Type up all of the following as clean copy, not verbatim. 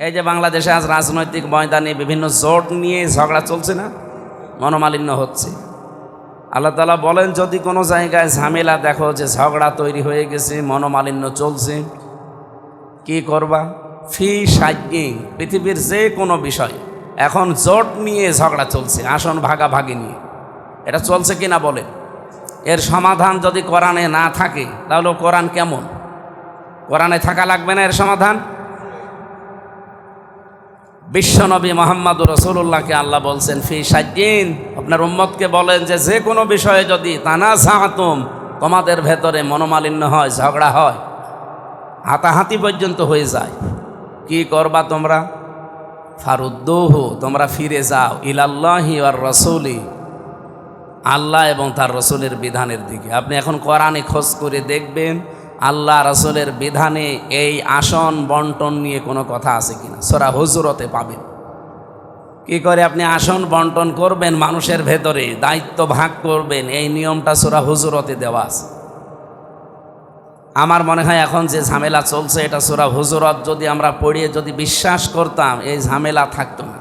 এই যে বাংলাদেশে আজ রাজনৈতিক ময়দানে বিভিন্ন জোট নিয়ে ঝগড়া চলছে না, মনোমালিন্য হচ্ছে। আল্লাহ তাআলা বলেন, যদি কোনো জায়গায় ঝামেলা দেখো যে ঝগড়া তৈরি হয়ে গেছে, মনোমালিন্য চলছে, কি করবা? ফি সাজ্ঞিন, পৃথিবীর যে কোনো বিষয় এখন জোট নিয়ে ঝগড়া চলছে, আসন ভাগাভাগি নিয়ে। এটা চলছে কিনা বলেন? এর সমাধান যদি কোরআনে না থাকে তাহলে কোরআন কেমন? কোরআনে থাকা লাগবে না এর সমাধান? বিশ্বনবী মুহাম্মদুর রাসূলুল্লাহকে আল্লাহ বলছেন ফি সাজ্ঞিন, আপনার উম্মতকে বলেন যে যে কোনো বিষয়ে যদি তানাযাতুম, তোমাদের ভেতরে মনোমালিন্য হয়, ঝগড়া হয়, হাতাহাতি পর্যন্ত হয়ে যায়, কি করবা তোমরা? ফারুদ্দুহু, তোমরা ফিরে যাও ইলাল্লাহি ওয়ার রাসূলি, আল্লাহ এবং তার রসুলের বিধানের দিকে। আপনি এখন কোরআনে খোঁজ করে দেখবেন আল্লাহ রসুলের বিধানে এই আসন বন্টন নিয়ে কোনো কথা আছে কিনা। সূরা হুজুরতে পাবেন। কি করে আপনি আসন বন্টন করবেন, মানুষের ভেতরে দায়িত্ব ভাগ করবেন, এই নিয়মটা সূরা হুজুরতে দেওয়া আছে। আমার মনে হয় এখন যে ঝামেলা চলছে এটা সূরা হুজুরত যদি আমরা পড়িয়ে যদি বিশ্বাস করতাম এই ঝামেলা থাকতো না।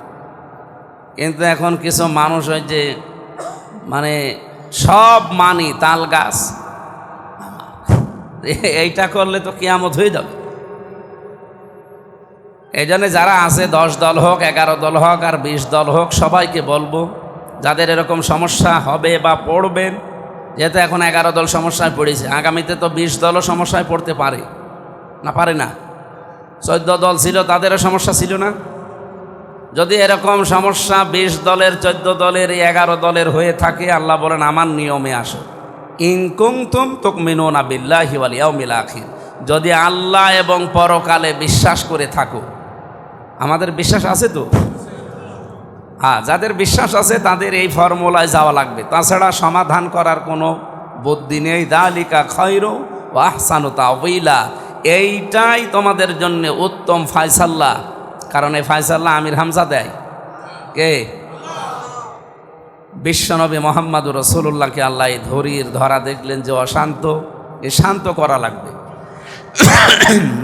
কিন্তু এখন কিছু মানুষ ওই যে মানে সব মানি তাল গাছ, এইটা করলে তো কিয়ামত হয়ে যাবে। এই জন্য যারা আছে 10 দল হোক, 11 দল হোক আর 20 দল হোক, সবাইকে বলবো যাদের এরকম সমস্যা হবে বা পড়বেন, যেহেতু এখন 11 দল সমস্যায় পড়েছে, আগামীতে তো 20 দলও সমস্যায় পড়তে পারে না, পারে না? 14 দল ছিল, তাদেরও সমস্যা ছিল না? যদি এরকম সমস্যা 20 দলের, 14 দলের, 11 দলের হয়ে থাকে, আল্লাহ বলেন আমার নিয়মে আসো। ইন কুনতুম তুমিনুনা বিল্লাহি ওয়াল ইয়াউমিল আখির, যদি আল্লাহ এবং পরকালে বিশ্বাস করে থাকো। আমাদের বিশ্বাস আছে তো? হ্যাঁ, যাদের বিশ্বাস আছে তাদের এই ফর্মুলায় যাওয়া লাগবে, তাছাড়া সমাধান করার কোনো বুদ্ধি নেই। যালিকা খায়রু ওয়া আহসানু তাওয়িলা, এইটাই তোমাদের জন্য উত্তম ফায়সালা। কারণ এই ফায়সালা আমির হামজা দেয় কে? বিশ্বনবী মুহাম্মদুর রাসূলুল্লাহকে আল্লাহ এই ধরা দেখলেন যে অশান্ত, এ শান্ত করা লাগবে।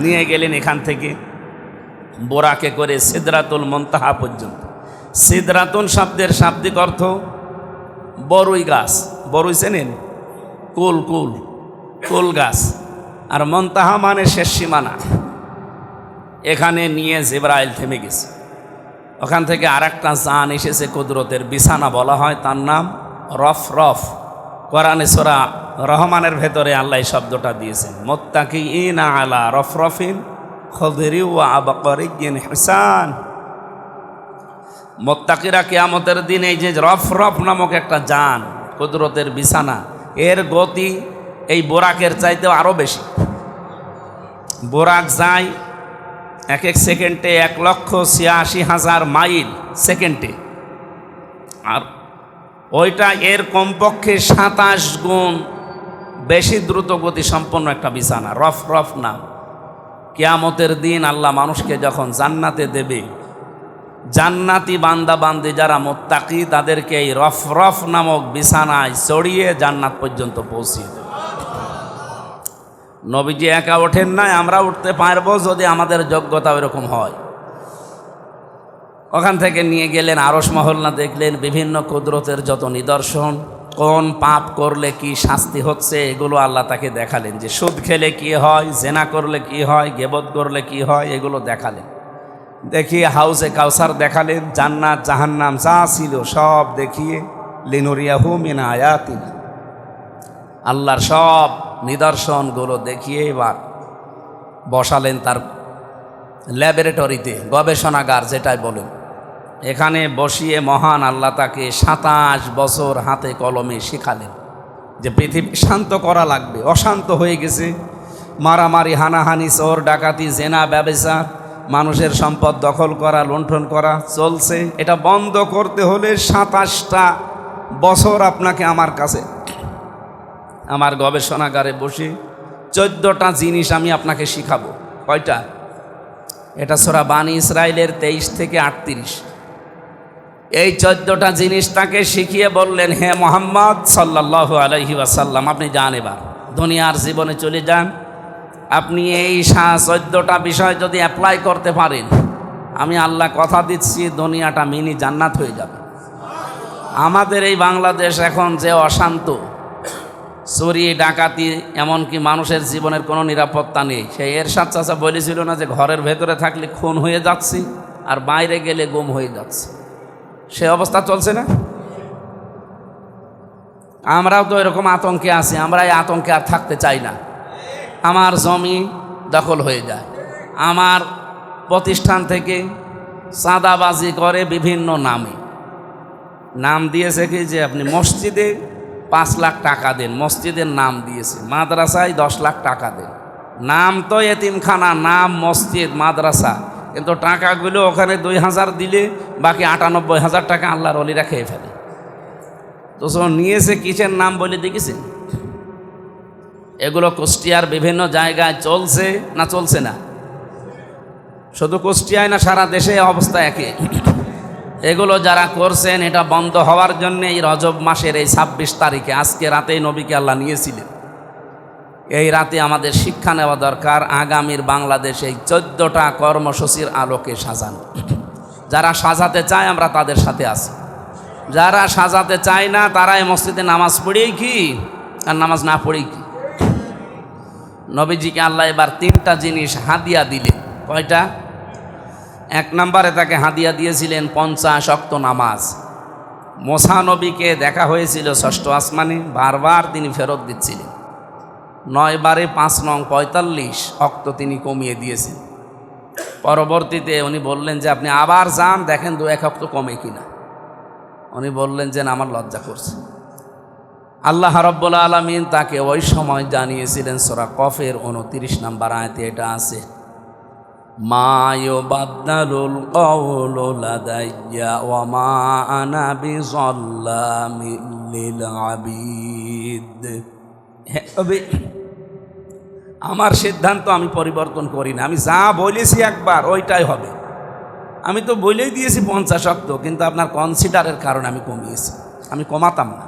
নিয়ে গেলেন এখান থেকে বোরাকে করে সিদরাতুল মুনতাহা পর্যন্ত। সিদরাতুন শব্দের শাব্দিক অর্থ বড়ই গাছ, বড়ই চেনেন? কুল কুল কুল গাছ, আর মুনতাহা মানে শেষ সীমানা। এখানে নিয়ে জিবরাইল থেমে গেছে। ওখান থেকে আরেকটা জান এসেছে, কুদরতের বিছানা বলা হয়, তার নাম রফরফ। কোরআনে সূরা রহমানের ভেতরে আল্লাহ শব্দটা দিয়েছেন, মুত্তাকিইনা আলা রফরফিন খুদরি ওয়া আবকারিয়্যিন হিসান। মুত্তাকিরা কিয়ামতের দিন এই যে রফরফ নামক একটা জান, কুদরতের বিছানা, এর গতি এই বোরাকের চাইতেও আরও বেশি। বোরাক যায় এক এক সেকেন্ডে 1,86,000 মাইল সেকেন্ডে, আর ওইটা এর কমপক্ষে 27 গুণ বেশি দ্রুত গতি সম্পন্ন একটা বিছানা, রফরফ নাম। কিয়ামতের দিন আল্লাহ মানুষকে যখন জান্নাতে দেবে, জান্নাতি বান্দা বান্দি যারা মুত্তাকি তাদেরকে এই রফরফ নামক বিছানায় চড়িয়ে জান্নাত পর্যন্ত পৌঁছিয়ে দেবে। নবীজি একা ওঠেন নাই, আমরা উঠতে পারবো যদি আমাদের যোগ্যতা এরকম হয়। ওখান থেকে নিয়ে গেলেন আরশ মহল্লা, দেখলেন বিভিন্ন কুদরতের যত নিদর্শন, কোন পাপ করলে কি শাস্তি হচ্ছে এগুলো আল্লাহ তাকে দেখালেন। যে সুদ খেলে কি হয়, জেনা করলে কি হয়, গীবত করলে কি হয়, এগুলো দেখালেন। দেখিয়ে হাউজে কাউসার দেখালেন, জান্নাত জাহান্নাম যা ছিল সব দেখিয়ে লিনুরিয়াহু মিন আয়াতিনা, আল্লাহর সব নিদর্শনগুলো দেখিয়ে এবার বসালেন তার ল্যাবরেটরিতে, গবেষণাগার যেটাই বলেন। এখানে বসিয়ে মহান আল্লাহ তাকে 27 বছর হাতে কলমে শেখালেন যে পৃথিবী শান্ত করা লাগবে। অশান্ত হয়ে গেছে, মারামারি, হানাহানি, চোর ডাকাতি, জেনা, ব্যভিচার, মানুষের সম্পদ দখল করা, লুণ্ঠন করা চলছে। এটা বন্ধ করতে হলে 27টা বছর আপনাকে আমার কাছে, আমার গবেষণাগারে বসে 14টা জিনিস আমি আপনাকে শিখাবো। কয়টা? এটা সূরা বানী ইসরাইলের 23 থেকে 38। এই 14টা জিনিস তাকে শিখিয়ে বললেন, হে মুহাম্মদ সাল্লাল্লাহু আলাইহি ওয়াসাল্লাম, আপনি যান, এবার দুনিয়ার জীবনে চলে যান। আপনি এই 14টা বিষয় যদি অ্যাপ্লাই করতে পারেন, আমি আল্লাহ কথা দিচ্ছি দুনিয়াটা মিনি জান্নাত হয়ে যাবে। আমাদের এই বাংলাদেশ এখন যে অশান্ত, চুরি ডাকাতি, এমনকি মানুষের জীবনের কোনো নিরাপত্তা নেই। সেই এরশাদ চাচা বলেছিল না যে ঘরের ভেতরে থাকলে খুন হয়ে যাচ্ছি আর বাইরে গেলে গুম হয়ে যাচ্ছে, সে অবস্থা চলছে না? আমরাও তো এরকম আতঙ্কে আছি। আমরা এই আতঙ্কে আর থাকতে চাই না। আমার জমি দখল হয়ে যায়, আমার প্রতিষ্ঠান থেকে চাঁদাবাজি করে বিভিন্ন নামে। নাম দিয়েছে কি যে আপনি মসজিদে 5 লাখ টাকা দেন, মসজিদের নাম দিয়েছে, মাদ্রাসায় 10 লাখ টাকা দেন। নাম তো এতিমখানা, নাম মসজিদ মাদ্রাসা, কিন্তু টাকাগুলো ওখানে 2000 দিলে বাকি 98,000 টাকা আল্লাহর ওলিরা খেয়ে ফেলে। তো নিয়েছে কিসের নাম বলে দেখেছেন? এগুলো কুষ্টিয়ার বিভিন্ন জায়গায় চলছে না চলছে না? শুধু কুষ্টিয়ায় না, সারা দেশে অবস্থা একই। এগুলো যারা করছেন এটা বন্ধ হওয়ার জন্য এই রজব মাসের এই 26 তারিখে, আজকে রাতেই নবীকে আল্লাহ নিয়েছিলেন। এই রাতে আমাদের শিক্ষা নেওয়া দরকার আগামীর বাংলাদেশ এই 14টা কর্মসূচির আলোকে সাজানো। যারা সাজাতে চায় আমরা তাদের সাথে আছি, যারা সাজাতে চায় না তারা এই মসজিদে নামাজ পড়েই কি আর নামাজ না পড়েই কি। নবীজিকে আল্লাহ এবার 3টা জিনিস হাদিয়া দিলেন। কয়টা? 1 নম্বরে তাকে হাদিয়া দিয়েছিলেন 50 ওয়াক্ত নামাজ। মুসা নবীকে দেখা হয়েছিল 6ষ্ঠ আসমানে, বারবার তিনি ফেরত দিচ্ছিলেন। 9 বারে 5 নং 45 ওয়াক্ত তিনি কমিয়ে দিয়েছেন। পরবর্তীতে উনি বললেন যে আপনি আবার যান, দেখেন 2-1 ওয়াক্ত কমে কিনা। উনি বললেন যে আমার লজ্জা করছে। আল্লাহ রাব্বুল আলামিন তাকে ওই সময় জানিয়েছিলেন, সূরা কফের 29 নম্বর আয়াতে এটা আছে, মা ইউবাদদালুল কওলু লাদাইয়া ওয়া মা আনা বিযাল্লামিল লিল আবিদ। আমার সিদ্ধান্ত আমি পরিবর্তন করি না, আমি যা বলেছি একবার ওইটাই হবে। আমি তো বলেই দিয়েছি 50 ওয়াক্ত, কিন্তু আপনার কনসিডারের কারণে আমি কমিয়েছি, আমি কমাতাম না।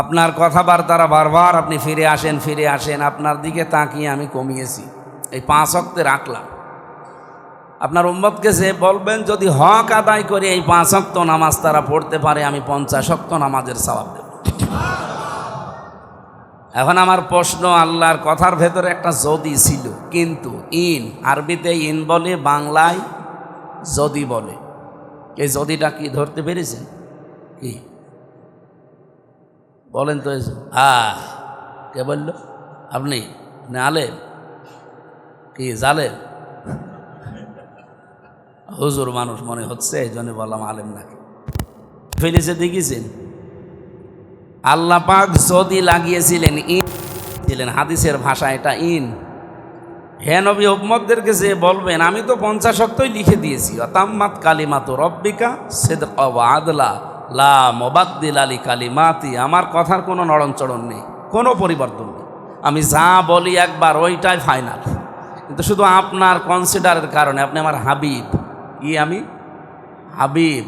আপনার কথাবার্তারা বারবার আপনি ফিরে আসেন, আপনার দিকে তাকিয়ে আমি কমিয়েছি, এই 5 ওয়াক্তে রাখলাম। আপনার উম্মতকে যে বলবেন যদি হক আদায় করে এই 5 ওয়াক্ত নামাজ তারা পড়তে পারে, আমি 50 ওয়াক্ত নামাজের সওয়াব দেব। এখন আমার প্রশ্ন, আল্লাহর কথার ভেতরে একটা যদি ছিল, কিন্তু ইন, আরবিতে ইন বলে, বাংলায় যদি বলে। এই যদিটা কি ধরতে পেরেছেন? কি বলেন তো? কে বলল? আপনি না আলেম? কি জালেম? হুজুর মানুষ মনে হচ্ছে, এই জন্য বললাম আলেম নাকি। ফেলেছে দেখেছেন? আল্লাহ পাক যদি লাগিয়েছিলেন, ইন ছিলেন, হাদিসের ভাষা এটা ইন। হে নবী, উম্মতদেরকে যে বলবেন আমি তো 50 ওয়াক্তই লিখে দিয়েছি, তাম্মাত কালিমাতু রব্বিকা সিদকা ওয়া আদলা লা মুবাদদিলা লিকালিমাতি, আমার কথার কোনো নড়নচড়ন নেই, কোনো পরিবর্তন নেই। আমি যা বলি একবার ওইটাই ফাইনাল। কিন্তু শুধু আপনার কনসিডারের কারণে, আপনি আমার হাবিব, কি আমি হাবিব,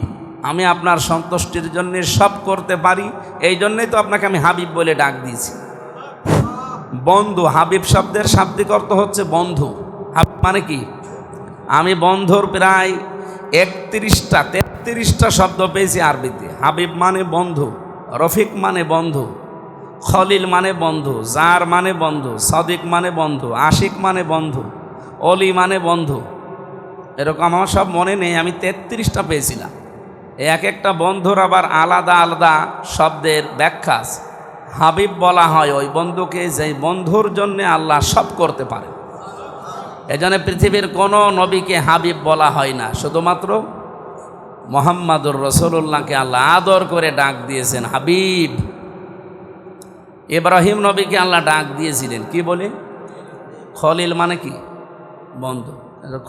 আমি আপনার সন্তুষ্টির জন্য সব করতে পারি, এই জন্যই তো আপনাকে আমি হাবিব বলে ডাক দিয়েছি। বন্ধু, হাবিব শব্দের শাব্দিক অর্থ হচ্ছে বন্ধু। হাবিব মানে কি? আমি বন্ধুর প্রায় 33টা শব্দ পেয়েছি আরবিতে। হাবিব মানে বন্ধু, রফিক মানে বন্ধু, খলিল মানে বন্ধু, জার মানে বন্ধু, সদিক মানে বন্ধু, আশিক মানে বন্ধু, অলি মানে বন্ধু। এরকম আমার সব মনে নেই, আমি 33টা পেয়েছিলাম। এক একটা বন্ধুর আবার আলাদা আলাদা শব্দের ব্যাখ্যা আছে। হাবিব বলা হয় ওই বন্ধুকে যে বন্ধুর জন্যে আল্লাহ সব করতে পারে। এজন্য পৃথিবীর কোনো নবীকে হাবিব বলা হয় না, শুধুমাত্র মুহাম্মাদুর রাসূলুল্লাহকে আল্লাহ আদর করে ডাক দিয়েছেন হাবিব। ইব্রাহিম নবীকে আল্লাহ ডাক দিয়েছিলেন কি বলে? খলিল মানে কি? বন্ধু।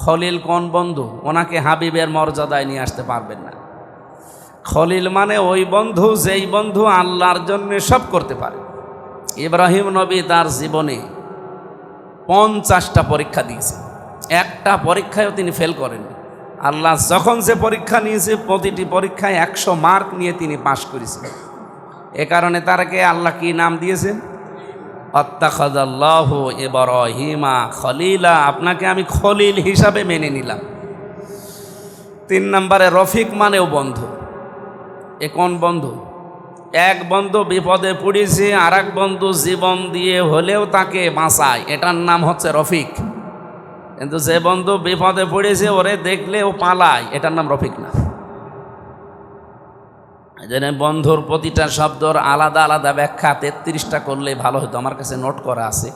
খলিল কোন বন্ধু? ওনাকে হাবিবের মর্যাদায় নিয়ে আসতে পারবেন না। খলিল মানে ওই বন্ধু যেই বন্ধু আল্লাহর জন্য সব করতে পারে। ইব্রাহিম নবী তার জীবনে 50টা পরীক্ষা দিয়েছে, একটা পরীক্ষায়ও তিনি ফেল করেন। আল্লাহ যখন যে পরীক্ষা নিয়েছে প্রতিটি পরীক্ষায় 100 মার্ক নিয়ে তিনি পাশ করেছেন। এ কারণে তারকে আল্লাহ কি নাম দিয়েছেন? আত্তাখাযাল্লাহু ইব্রাহিমা খলিলা, আপনাকে আমি খলিল হিসাবে মেনে নিলাম। 3 নম্বরে রফিক মানেও বন্ধু। এ কোন বন্ধু? এক বন্ধু বিপদে পড়েছে, আর এক বন্ধু জীবন দিয়ে হলেও তাকে বাঁচায়, এটার নাম হচ্ছে রফিক। কিন্তু যে বন্ধু বিপদে পড়েছে ওরে দেখলে ও পালায়, এটার নাম রফিক না। এই জন্য বন্ধুর প্রতিটা শব্দর আলাদা আলাদা ব্যাখ্যা 33টা করলে ভালো হতো, আমার কাছে নোট করা আছে।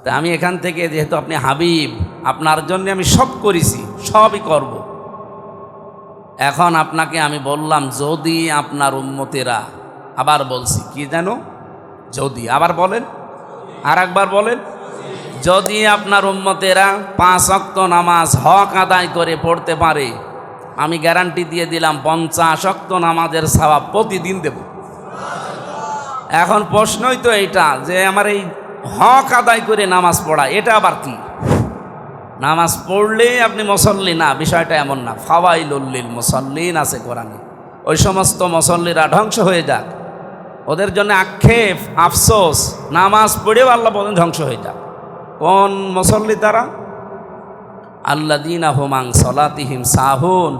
তা আমি এখান থেকে, যেহেতু আপনি হাবিব, আপনার জন্য আমি সব করেছি, সবই করব। এখন আপনাকে আমি বললাম, যদি আপনার উম্মতেরা, আবার বলছি কি জানো, যদি, আবার বলেন, আর একবার বলেন, যদি আপনার উম্মতেরা 5 ওয়াক্ত নামাজ হক আদায় করে পড়তে পারে, আমি গ্যারান্টি দিয়ে দিলাম 50 ওয়াক্ত নামাজের সওয়াব প্রতিদিন দেব। এখন প্রশ্নই তো এইটা যে আমার এই হক আদায় করে নামাজ পড়া, এটা আবার কি? নামাজ পড়লে আপনি মুসল্লি না, বিষয়টা এমন না। ফাওয়াইলুল লিল মুসাল্লিন আছে কোরআনে, ওই সমস্ত মুসল্লিরা ধ্বংস হয়ে যাক, ওদের জন্য আক্ষেপ, আফসোস, নামাজ পড়েও আল্লাহ বলেন ধ্বংস হয়ে যাক। কোন মুসল্লি তারা? আল্লাযীনা হুম আন সলাতিহিম সাহুন,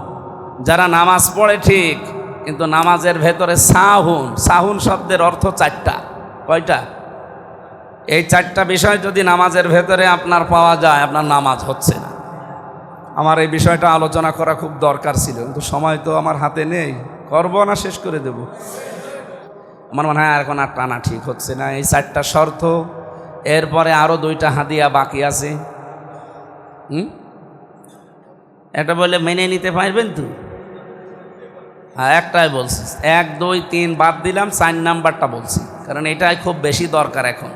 যারা নামাজ পড়ে ঠিক, কিন্তু নামাজের ভেতরে সাহুন, সাহুন শব্দের অর্থ 4টা। কয়টা? এই 4টা বিষয় যদি নামাজের ভেতরে আপনার পাওয়া যায়, আপনার নামাজ হচ্ছে না। আমার এই বিষয়টা আলোচনা করা খুব দরকার ছিল, কিন্তু সময় তো আমার হাতে নেই। করব না শেষ করে দেব? আমার মনে হয় এখন আর টানা ঠিক হচ্ছে না। এই 4টা শর্ত, এরপরে আরও 2টা হাদিয়া বাকি আছে। এটা বলে মেনে নিতে পারবেন তো? হ্যাঁ, একটাই বলছি, 1, 2, 3 বাদ দিলাম, 4 নাম্বারটা বলছি, কারণ এটাই খুব বেশি দরকার এখন।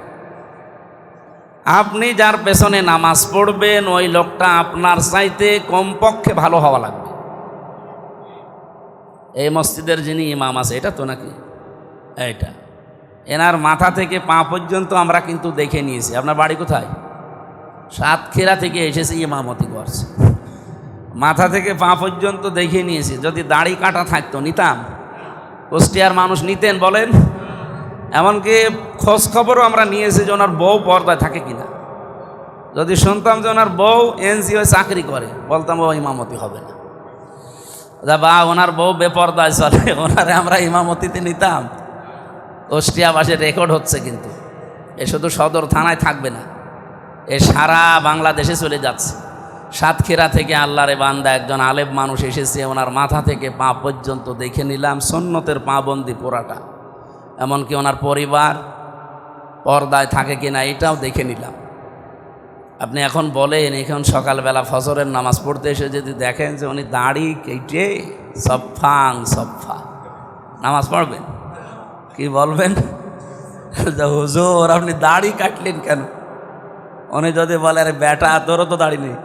আপনি যার পেছনে নামাজ পড়বেন, ওই লোকটা আপনার চাইতে কমপক্ষে ভালো হওয়া লাগবে। এই মসজিদের যিনি ইমাম আছে, এটা তো নাকি এইটা, এনার মাথা থেকে পা পর্যন্ত আমরা কিন্তু দেখে নিয়েছি। আপনার বাড়ি কোথায়? সাতক্ষীরা থেকে এসেছে, ইমামতি করছে, মাথা থেকে পা পর্যন্ত দেখে নিয়েছি। যদি দাড়ি কাটা থাকতো নিতাম? কুষ্টিয়ার মানুষ নিতেন বলেন? এমনকি খোঁজ খবরও আমরা নিয়েছি যে ওনার বউ পর্দায় থাকে কিনা। যদি শুনতাম যে ওনার বউ এনজিও চাকরি করে, বলতাম ও ইমামতি হবে না। বা ওনার বউ বেপর্দায় চলে, ওনারে আমরা ইমামতিতে নিতাম। কুষ্টিয়াবাসীর রেকর্ড হচ্ছে, কিন্তু এ শুধু সদর থানায় থাকবে না, এ সারা বাংলাদেশে চলে যাচ্ছে। সাতক্ষীরা থেকে আল্লাহরে বান্দা একজন আলেম মানুষ এসেছে, ওনার মাথা থেকে পা পর্যন্ত দেখে নিলাম, সুন্নতের পাবন্দি পুরাটা। এমনকি ওনার পরিবার পর্দায় থাকে কিনা এটাও দেখে নিলাম। আপনি এখন বলেন, এখন সকালবেলা ফজরের নামাজ পড়তে এসে যদি দেখেন যে উনি দাড়ি কেটে সফাং সফা নামাজ পড়বেন, কি বলবেন? হুজুর আপনি দাড়ি কাটলেন কেন? উনি যদি বলে, আরে বেটা তোরও তো দাড়ি নেই,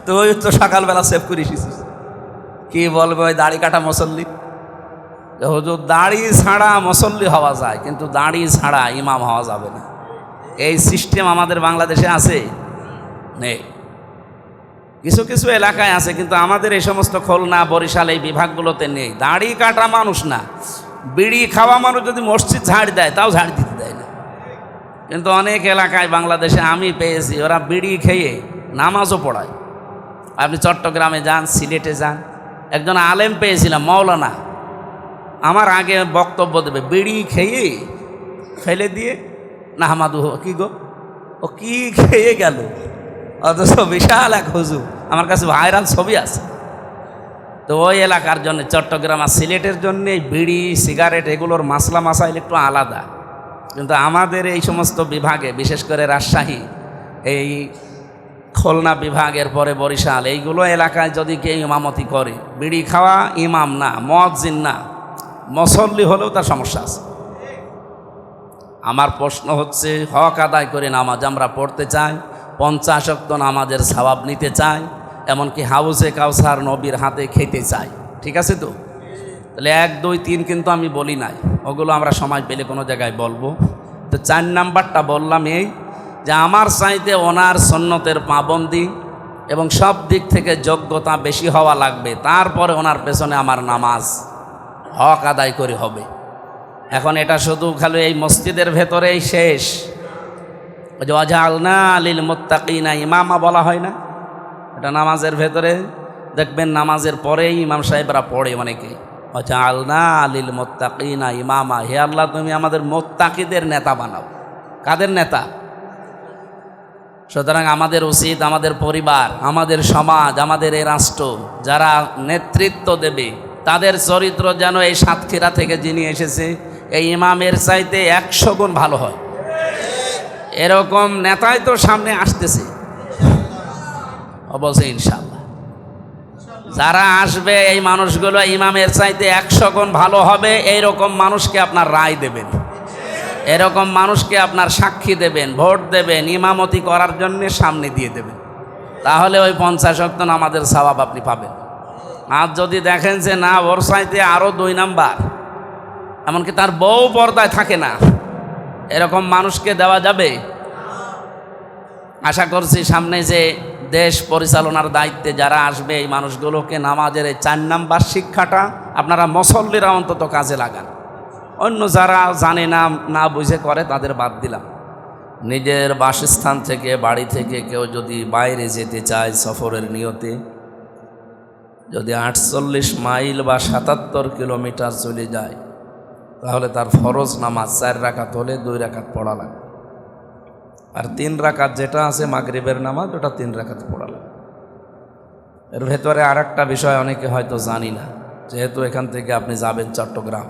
তুই তো সকালবেলা সেভ করে এসেছিস, কি বলবে ওই দাড়ি কাটা মুসল্লি? হুজুর দাড়ি ছাড়া মুসল্লি হওয়া যায়, কিন্তু দাড়ি ছাড়া ইমাম হওয়া যাবে না। এই সিস্টেম আমাদের বাংলাদেশে আছে? নেই। কিছু কিছু এলাকায় আছে, কিন্তু আমাদের এই সমস্ত খুলনা, বরিশাল এই বিভাগগুলোতে নেই। দাড়ি কাটা মানুষ না, বিড়ি খাওয়া মানুষ যদি মসজিদ ঝাড় দেয়, তাও ঝাড় দিতে দেয় না। কিন্তু অনেক এলাকায় বাংলাদেশে আমি পেয়েছি, ওরা বিড়ি খেয়ে নামাজও পড়ায়। আপনি চট্টগ্রামে যান, সিলেটে যান, একজন আলেম পেয়েছিলাম, মৌলানা, আমার আগে বক্তব্য দেবে, বিড়ি খেয়ে ফেলে দিয়ে না হামাদু, কি গো ও কি খেয়ে গেল, অথচ বিশাল এক হুজুর, আমার কাছে ভাইরাল ছবি আছে। তো ওই এলাকার জন্য, চট্টগ্রাম আর সিলেটের জন্য বিড়ি সিগারেট এগুলোর মাসলা মাসাইল একটু আলাদা। কিন্তু আমাদের এই সমস্ত বিভাগে, বিশেষ করে রাজশাহী, এই খুলনা বিভাগের পরে বরিশাল, এইগুলো এলাকায় যদি কেউ ইমামতি করে, বিড়ি খাওয়া ইমাম না, মুয়াজ্জিন না, মুসল্লি হলেও তার সমস্যা আছে। আমার প্রশ্ন হচ্ছে, হক আদায় করে নামাজ আমরা পড়তে চাই, 50 ওয়াক্ত নামাজের সওয়াব নিতে চাই, এমনকি হাউজে কাউসার নবীর হাতে খেতে চাই, ঠিক আছে তো? তাহলে 1, 2, 3 কিন্তু আমি বলি নাই, ওগুলো আমরা সময় পেলে কোনো জায়গায় বলবো। তো 4 নাম্বারটা বললাম এই যে আমার চাইতে ওনার সুন্নতের পাবন্দি এবং সব দিক থেকে যোগ্যতা বেশি হওয়া লাগবে, তারপরে ওনার পেছনে আমার নামাজ হক আদায় করে হবে। এখন এটা শুধু খালি এই মসজিদের ভেতরেই শেষ। ওয়াজআলনা লিল মুত্তাকিনা ইমামা বলা হয় না? এটা নামাজের ভেতরে দেখবেন নামাজের পরেই ইমাম সাহেবরা পড়ে অনেকে, ওয়াজআলনা লিল মুত্তাকিনা ইমামা, হে আল্লাহ তুমি আমাদের মুত্তাকিদের নেতা বানাও। কাদের নেতা? সুতরাং আমাদের উচিত আমাদের পরিবার, আমাদের সমাজ, আমাদের এই রাষ্ট্র যারা নেতৃত্ব দেবে তাদের চরিত্র যেন এই সাতক্ষীরা থেকে যিনি এসেছে এই ইমামের চাইতে 100 গুণ ভালো হয়। এরকম নেতাই তো সামনে আসতেছে অবশ্যই ইনশাআল্লাহ। যারা আসবে এই মানুষগুলো ইমামের চাইতে 100 গুণ ভালো হবে। এইরকম মানুষকে আপনার রায় দেবেন, এরকম মানুষকে আপনার সাক্ষী দেবেন, ভোট দেবেন, ইমামতি করার জন্য সামনে দিয়ে দেবেন। তাহলে ওই 50 ওয়াক্ত নামাজের সওয়াব আপনি পাবেন। আর যদি দেখেন যে না ওর চাইতে আরও 2 নাম্বার, এমনকি তার বউ পর্দায় থাকে না, এরকম মানুষকে দেওয়া যাবে? আশা করছি সামনে যে দেশ পরিচালনার দায়িত্বে যারা আসবে এই মানুষগুলোকে নামাজের এই 4 নাম্বার শিক্ষাটা আপনারা মুসল্লিরা অন্তত কাজে লাগান। অন্য যারা জানে না, না বুঝে করে তাদের বাদ দিলাম। নিজের বাসস্থান থেকে, বাড়ি থেকে কেউ যদি বাইরে যেতে চায় সফরের নিয়তে, যদি 48 মাইল বা 77 কিলোমিটার চলে যায়, তাহলে তার ফরজ নামাজ 4 রাকাত হলে 2 রাকাত পড়া লাগবে। আর 3 রাকাত যেটা আছে মাগরিবের নামাজ, ওটা 3 রাকাত পড়া লাগবে। এর ভেতরে আর একটা বিষয় অনেকে হয়তো জানি না, যেহেতু এখান থেকে আপনি যাবেন চট্টগ্রাম,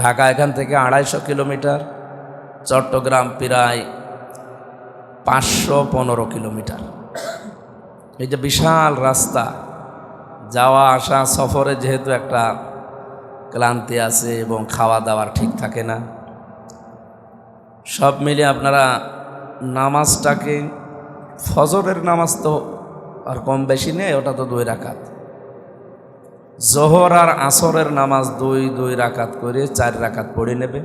ঢাকা এখান থেকে 250 কিলোমিটার, চট্টগ্রাম প্রায় 515 কিলোমিটার। এই যে বিশাল রাস্তা, যাওয়া আসা সফরে যেহেতু একটা ক্লান্তি আছে এবং খাওয়া দাওয়ার ঠিক থাকে না, সব মিলিয়ে আপনারা নামাজটাকে, ফজরের নামাজ তো আর কম বেশি নেই, ওটা তো 2 রাকাত। জোহর আর আসরের নামাজ 2 রাকাত করে 4 রাকাত পড়ে নেবে।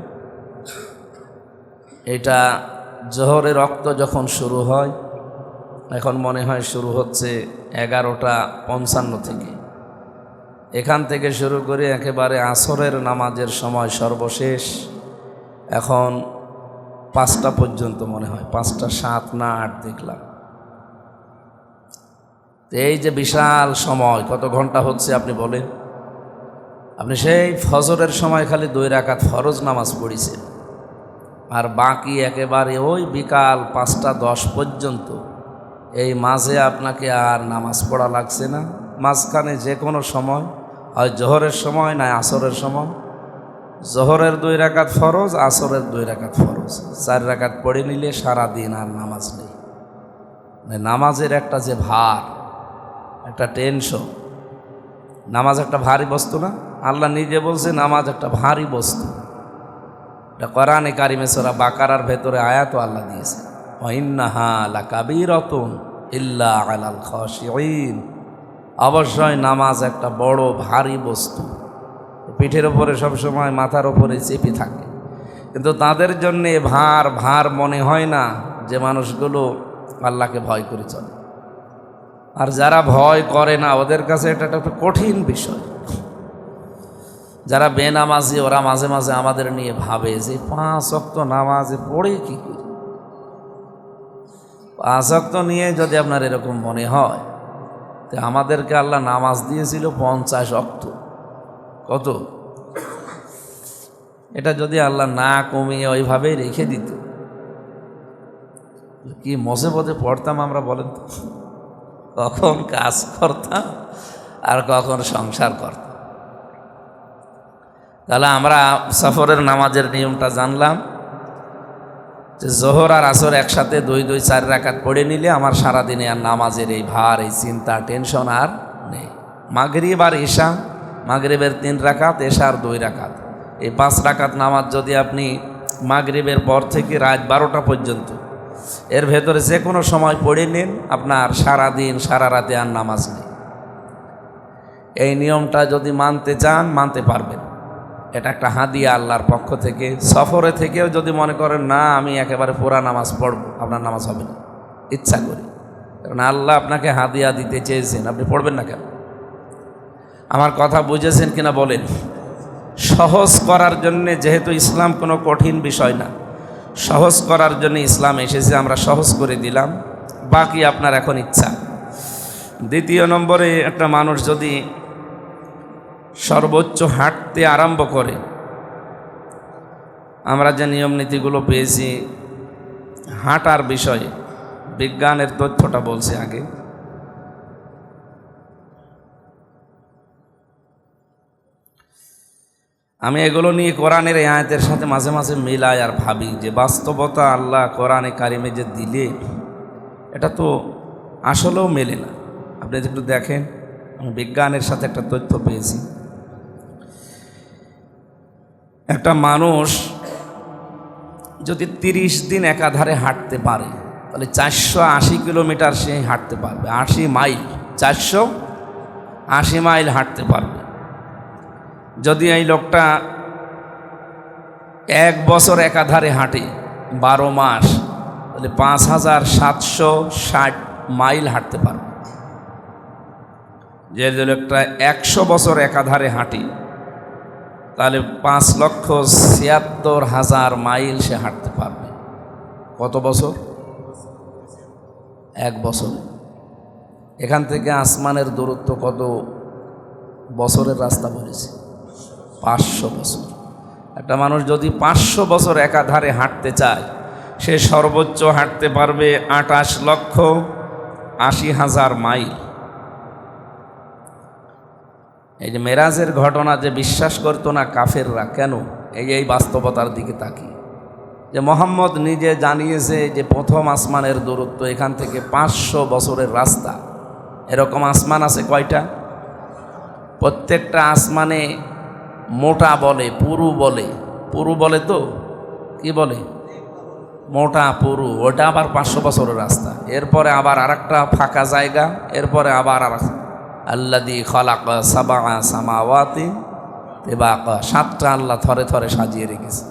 এটা জোহরের রক্ত যখন শুরু হয়, এখন মনে হয় শুরু হচ্ছে 11:55 থেকে, এখান থেকে শুরু করে একেবারে আসরের নামাজের সময় সর্বশেষ এখন 5টা পর্যন্ত মনে হয়, 5টা 7 না 8 দেখলাম। এই যে বিশাল সময়, কত ঘন্টা হচ্ছে আপনি বলেন? আপনি সেই ফজরের সময় খালি 2 রাকাত ফরজ নামাজ পড়েছেন, আর বাকি একেবারে ওই বিকাল 5টা 10 পর্যন্ত, এই মাঝে আপনাকে আর নামাজ পড়া লাগছে না। মাঝখানে যে কোনো সময়, হয় জোহরের সময় না আসরের সময়, জোহরের 2 রাকাত ফরজ, আসরের 2 রাকাত ফরজ, 4 রাকাত পড়ে নিলে সারাদিন আর নামাজ নেই। নামাজের একটা যে ভার, একটা টেনশন, নামাজ একটা ভারী বস্তু না? আল্লাহ নিজে বলছে নামাজ একটা ভারী বস্তু। এটা কোরআনে কারিমে সূরা বাকারার ভেতরে আয়াতও আল্লাহ দিয়েছে, ওয়া ইন্নাহা লাকাবীরাতুন ইল্লা আলাল খাশিঈন। অবশ্যই নামাজ একটা বড় ভারী বস্তু, পিঠের ওপরে সবসময়, মাথার ওপরে চেপে থাকে, কিন্তু তাদের জন্যে ভার ভার মনে হয় না যে মানুষগুলো আল্লাহকে ভয় করে চলে। আর যারা ভয় করে না ওদের কাছে এটা একটা কঠিন বিষয়। যারা বেনামাজি ওরা মাঝে মাঝে আমাদের নিয়ে ভাবে যে 5 ওয়াক্ত নামাজে পড়ে কি করি। 5 ওয়াক্ত নিয়ে যদি আপনার এরকম মনে হয়, তো আমাদেরকে আল্লাহ নামাজ দিয়েছিল 50 ওয়াক্ত। কত? এটা যদি আল্লাহ না কমিয়ে ওইভাবেই রেখে দিত, কি মুসিবতে পড়তাম আমরা বলেন তো? কখন কাজ করতাম আর কখন সংসার করতাম। তাহলে আমরা সফরের নামাজের নিয়মটা জানলাম যে জোহর আর আসর একসাথে 2 4 রাকাত পড়ে নিলে আমার সারাদিনে আর নামাজের এই ভার, এই চিন্তা, টেনশন আর নেই। মাগরিব আর ঈশা, মাগরিবের 3 রাকাত, এশার 2 রাকাত, এই 5 রাকাত নামাজ যদি আপনি মাগরিবের পর থেকে রাত 12টা পর্যন্ত এর ভেতরে যে কোনো সময় পড়ে নিন, আপনার সারাদিন সারা রাতে আর নামাজ নেই। এই নিয়মটা যদি মানতে চান মানতে পারবেন। এটা একটা হাদিয়া আল্লাহর পক্ষ থেকে। সফরে থেকেও যদি মনে করেন না আমি একেবারে পুরা নামাজ পড়ব, আপনার নামাজ হবে না। ইচ্ছা করি, কারণ আল্লাহ আপনাকে হাদিয়া দিতে চেয়েছেন, আপনি পড়বেন না কেন? আমার কথা বুঝেছেন কিনা বলেন? সহজ করার জন্যে, যেহেতু ইসলাম কোনো কঠিন বিষয় না, সহজ করার জন্য ইসলাম এসেছে, আমরা সহজ করে দিলাম। বাকি আপনার এখন ইচ্ছা। দ্বিতীয় নম্বরে, একটা মানুষ যদি সর্বোচ্চ হাঁটতে আরম্ভ করে, আমরা যে নিয়ম নীতিগুলো পেয়েছি হাঁটার বিষয়ে, বিজ্ঞানের তথ্যটা বলছে আগে। আমি এগুলো নিয়ে কোরআনের এই আয়াতের সাথে মাঝে মাঝে মিলাই আর ভাবি যে বাস্তবতা আল্লাহ কোরআনে কারিমে যে দিলে এটা তো আসলেও মেলে না। আপনি একটু দেখেন, আমি বিজ্ঞানের সাথে একটা তথ্য পেয়েছি। একটা মানুষ যদি 30 দিন একাধারে হাঁটতে পারে তাহলে 480 কিলোমিটার সে হাঁটতে পারবে, 80 মাইল, 480 মাইল হাঁটতে পারবে। যদি এই লোকটা 1 বছর একাধারে হাঁটে 12 মাস, তাহলে 5760 মাইল হাঁটতে পারবে। যে লোকটা 100 বছর একাধারে হাঁটি তাহলে 5,76,000 মাইল সে হাঁটতে পারবে। কত বছর? 1 বছর। এখান থেকে আসমানের দূরত্ব কত বছরের রাস্তা বলেছে? 500 বছর। একটা মানুষ যদি 500 বছর একাধারে হাঁটতে চায়, সে সর্বোচ্চ হাঁটতে পারবে 28,80,000 মাইল। এই যে মেরাজের ঘটনা যে বিশ্বাস করতো না কাফেররা, কেন? এই বাস্তবতার দিকে তাকিয়ে, যে মোহাম্মদ নিজে জানিয়েছে যে প্রথম আসমানের দূরত্ব এখান থেকে 500 বছরের রাস্তা। এরকম আসমান আছে কয়টা? প্রত্যেকটা আসমানে মোটা বলে, পুরু বলে, পুরু বলে তো কি বলে? মোটা পুরু, ওটা আবার 500 বছরের রাস্তা। এরপরে আবার আরেকটা ফাঁকা জায়গা, এরপরে আবার আল্লাযী খালাকা সাবআ সামাওয়াতি তিবাকা, 7টা আল্লাহ থরে থরে সাজিয়ে রেখেছে।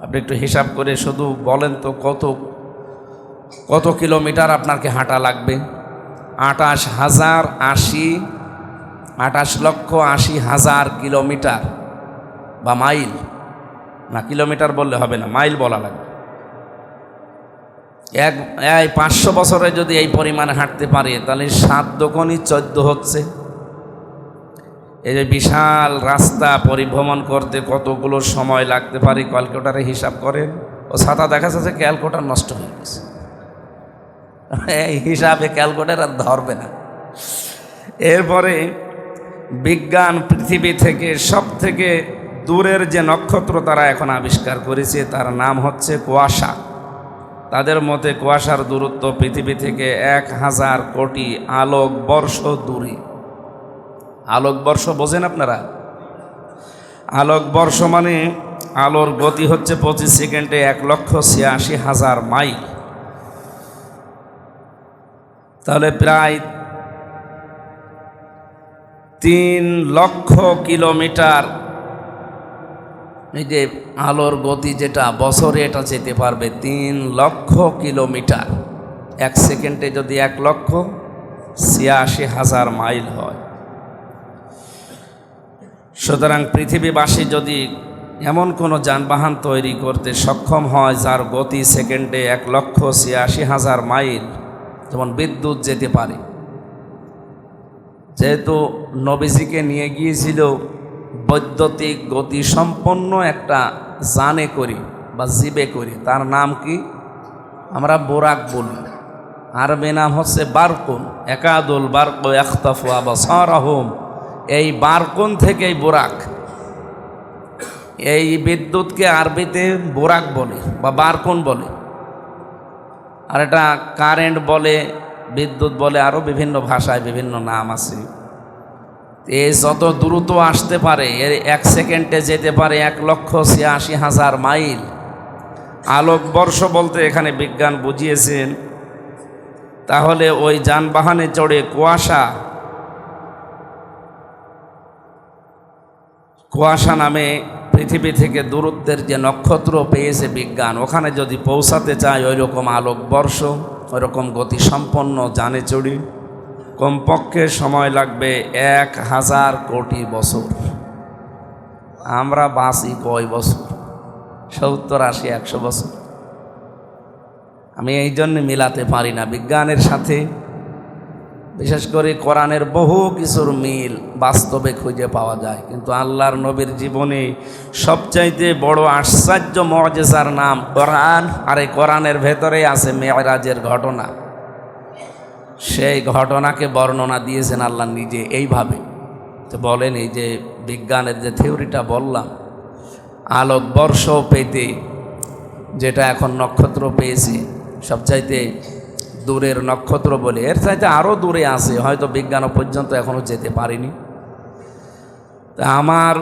আপনি একটু হিসাব করে শুধু বলেন তো কত কিলোমিটার আপনাকে হাঁটা লাগবে? 28,80,000 কিলোমিটার বা মাইল, না কিলোমিটার বললে হবে না, মাইল বলা লাগবে। 500 বছরে যদি এই পরিমাণে হাঁটতে পারে তাহলে 7 দোকানই 14 হচ্ছে। এই যে বিশাল রাস্তা পরিভ্রমণ করতে কতগুলো সময় লাগতে পারে ক্যালকুলেটারে হিসাব করেন। ও ছাতা দেখা যাচ্ছে ক্যালকুলেটার নষ্ট হয়ে গেছে, এই হিসাবে ক্যালকুলেটার আর ধরবে না। এরপরে বিজ্ঞান পৃথিবী থেকে সব থেকে দূরের যে নক্ষত্র তারা এখন আবিষ্কার করেছে তার নাম হচ্ছে কুয়াশা। তাদের মতে কুয়াশার দূরত্ব পৃথিবী থেকে 1000 কোটি আলোকবর্ষ দূরে। আলোকবর্ষ বোঝেন আপনারা? আলোকবর্ষ মানে আলোর গতি হচ্ছে 25 সেকেন্ডে 1,86,000 মাইল। তাহলে প্রায় 3 লক্ষ কিলোমিটার। এই যে আলোর গতি যেটা বছরে এটা যেতে পারবে 3 লক্ষ কিলোমিটার। 1 সেকেন্ডে যদি 1,86,000 মাইল হয়, সুতরাং পৃথিবীবাসী যদি এমন কোনো যানবাহন তৈরি করতে সক্ষম হয় যার গতি সেকেন্ডে 1,86,000 মাইল, যেমন বিদ্যুৎ যেতে পারে। যেহেতু নবীজিকে নিয়ে গিয়েছিল বৈদ্যুতিক গতি সম্পন্ন একটা যানে করি বা জীবে করি, তার নাম কি? আমরা বোরাক বলি, আরবি নাম হচ্ছে বারকুন। একাদুল বারকু ইয়াখতাফু আবসারহুম, এই বারকুন থেকেই বোরাক। এই বিদ্যুৎকে আরবিতে বোরাক বলে বা বারকুন বলে, আর এটা কারেন্ট বলে, বিদ্যুৎ বলে, আরও বিভিন্ন ভাষায় বিভিন্ন নাম আছে। এ যত দ্রুত আসতে পারে, এর 1 সেকেন্ডে যেতে পারে 1,86,000 মাইল। আলোকবর্ষ বলতে এখানে বিজ্ঞান বুঝিয়েছেন। তাহলে ওই যানবাহনে চড়ে কুয়াশা নামে পৃথিবী থেকে দূরত্বের যে নক্ষত্র পেয়েছে বিজ্ঞান, ওখানে যদি পৌঁছাতে চায় ওই রকম আলোকবর্ষ, ওই রকম গতিসম্পন্ন যানে চড়ি, কমপক্ষে সময় লাগবে 1000 কোটি বছর। আমরা বাঁচি কয় বছর? 70, 80, 100 বছর। আমি এই জন্য মিলাতে পারি না বিজ্ঞানের সাথে। বিশেষ করে কোরআনের বহু কিছুর মিল বাস্তবে খুঁজে পাওয়া যায়, কিন্তু আল্লাহর নবীর জীবনে সবচাইতে বড় আশ্চর্য মুআজিজার নাম কোরআন, আর এই কোরআনের ভেতরেই আছে মেরাজের ঘটনা। সেই ঘটনাকে বর্ণনা দিয়েছেন আল্লাহ নিজে এইভাবে। তো বলেন, এই যে বিজ্ঞানের যে থিওরিটা বললাম, আলোকবর্ষ পেতে যেটা এখন নক্ষত্র পেয়েছে, সবচাইতে দূরের নক্ষত্র বলে, এর চাইতে আরও দূরে আছে, হয়তো বিজ্ঞান পর্যন্ত এখনও যেতে পারিনি। তা আমার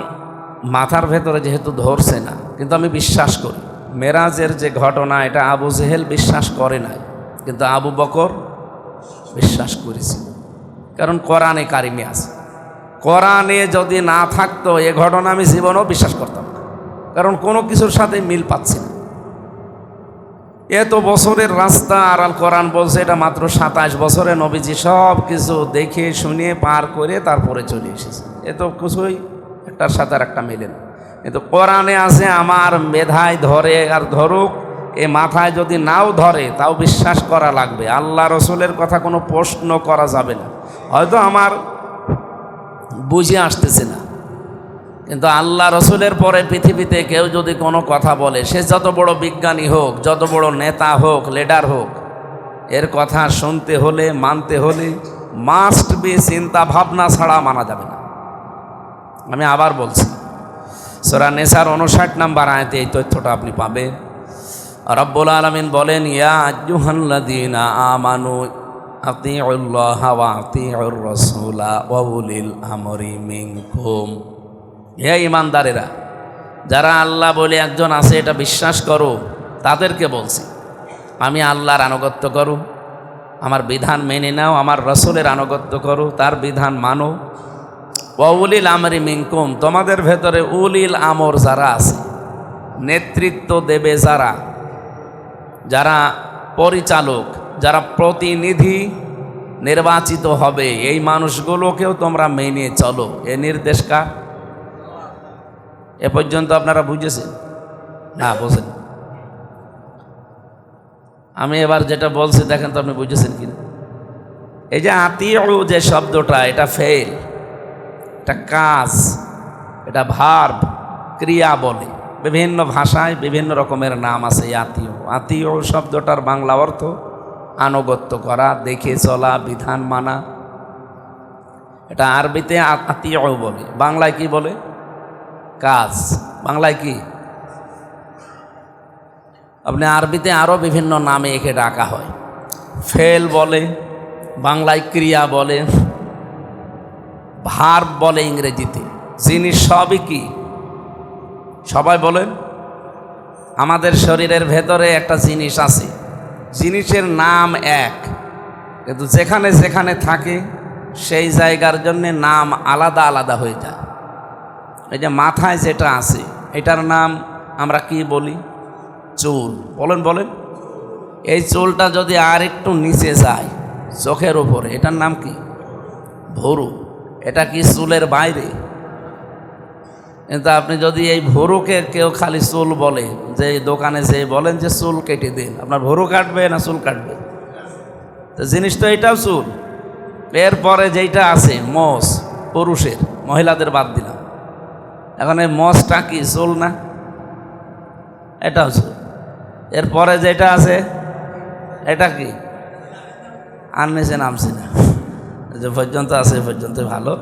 মাথার ভেতরে যেহেতু ধরছে না, কিন্তু আমি বিশ্বাস করি মেরাজের যে ঘটনা, এটা আবু জেহেল বিশ্বাস করে নাই, কিন্তু আবু বকর বিশ্বাস করেছিল। কারণ কোরআনে কারিমে আছে। কোরআনে যদি না থাকতো এ ঘটনা আমি জীবনেও বিশ্বাস করতাম না, কারণ কোনো কিছুর সাথে মিল পাচ্ছি না। এত বছরের রাস্তা, আর আল কোরআন বলছে এটা মাত্র 27 বছরে নবীজি সব কিছু দেখে শুনে পার করে তারপরে চলে এসেছে। এ তো কিছুই একটার সাথে আর একটা মেলে না। কিন্তু কোরআনে আছে, আমার মেধায় ধরে আর ধরুক, এ মাথায় যদি নাও ধরে তাও বিশ্বাস করা লাগবে। আল্লাহ রসুলের কথা কোনো প্রশ্ন করা যাবে না। হয়তো আমার বুঝে আসতেছে না, কিন্তু আল্লাহ রসুলের পরে পৃথিবীতে কেউ যদি কোনো কথা বলে, সে যত বড় বিজ্ঞানী হোক, যত বড় নেতা হোক, লিডার হোক, এর কথা শুনতে হলে, মানতে হলে মাস্ট বি চিন্তা ভাবনা ছাড়া মানা যাবে না। আমি আবার বলছি, সূরা নিসার 59 নম্বর আয়াতে এই তথ্যটা আপনি পাবেন। রব্বুল আলামিন বলেন, ইয়া আইয়ুহাল্লাযীনা আমানু আতিউল্লাহা ওয়া আতিউর রাসূলা ওয়া উলিল আমরি মিনকুম। হে ইমানদারেরা, যারা আল্লাহ বলে একজন আছে এটা বিশ্বাস করো, তাদেরকে বলছি আমি আল্লাহর আনুগত্য করো, আমার বিধান মেনে নাও, আমার রসুলের আনুগত্য করো, তার বিধান মানো। ওয়া উলিল আমরি মিনকুম, তোমাদের ভেতরে উলিল আমর যারা আছে, নেতৃত্ব দেবে যারা, যারা পরিচালক, যারা প্রতিনিধি নির্বাচিত হবে, এই মানুষগুলোকেও তোমরা মেনে চলো। এ নির্দেশ কার? এ পর্যন্ত আপনারা বুঝেছেন না? বোঝেন? আমি এবার যেটা বলছি দেখেন তো আপনি বুঝেছেন কিনা। এই যে আতিউ যে শব্দটা, এটা ফেল, এটা কাজ, এটা ভার্ব, ক্রিয়া বলে। বিভিন্ন ভাষায় বিভিন্ন রকমের নাম আছে। আতিউ, আতিউ শব্দটার বাংলা অর্থ আনুগত্য করা, দেখে চলা, বিধান মানা। এটা আরবিতে আতিউ বলে, বাংলায় কি বলে? কাজ। বাংলায় কি? আপনি আরবিতে আরও বিভিন্ন নামে একে ডাকা হয়। ফেল বলে, বাংলায় ক্রিয়া বলে, ভার্ব বলে ইংরেজিতে। জিনিস সবই কি? সবাই বলেন। আমাদের শরীরের ভেতরে একটা জিনিস আছে, জিনিসের নাম এক, কিন্তু যেখানে যেখানে থাকে সেই জায়গার জন্য নাম আলাদা আলাদা হয়ে যায়। এই যে মাথায় যেটা আছে, এটার নাম আমরা কি বলি? চুল। বলেন বলেন। এই চুলটা যদি আর একটু নিচে যায় চোখের উপরে, এটার নাম কি? ভুরু। এটা কি চুলের বাইরে? কিন্তু আপনি যদি এই ভুরুকে কেউ খালি চুল বলে, যে দোকানে যে বলেন যে চুল কেটে দিন, আপনার ভুরু কাটবে না চুল কাটবে? তো জিনিস তো এটাও চুল। এরপরে যেইটা আছে মোষ, পুরুষের, মহিলাদের বাদ দিলাম। এখন এই মোষটা কি চুল না? এটাও চুল। এরপরে যেটা আছে এটা কি? আর নিচে নামছি না, যে পর্যন্ত আছে পর্যন্ত ভালো।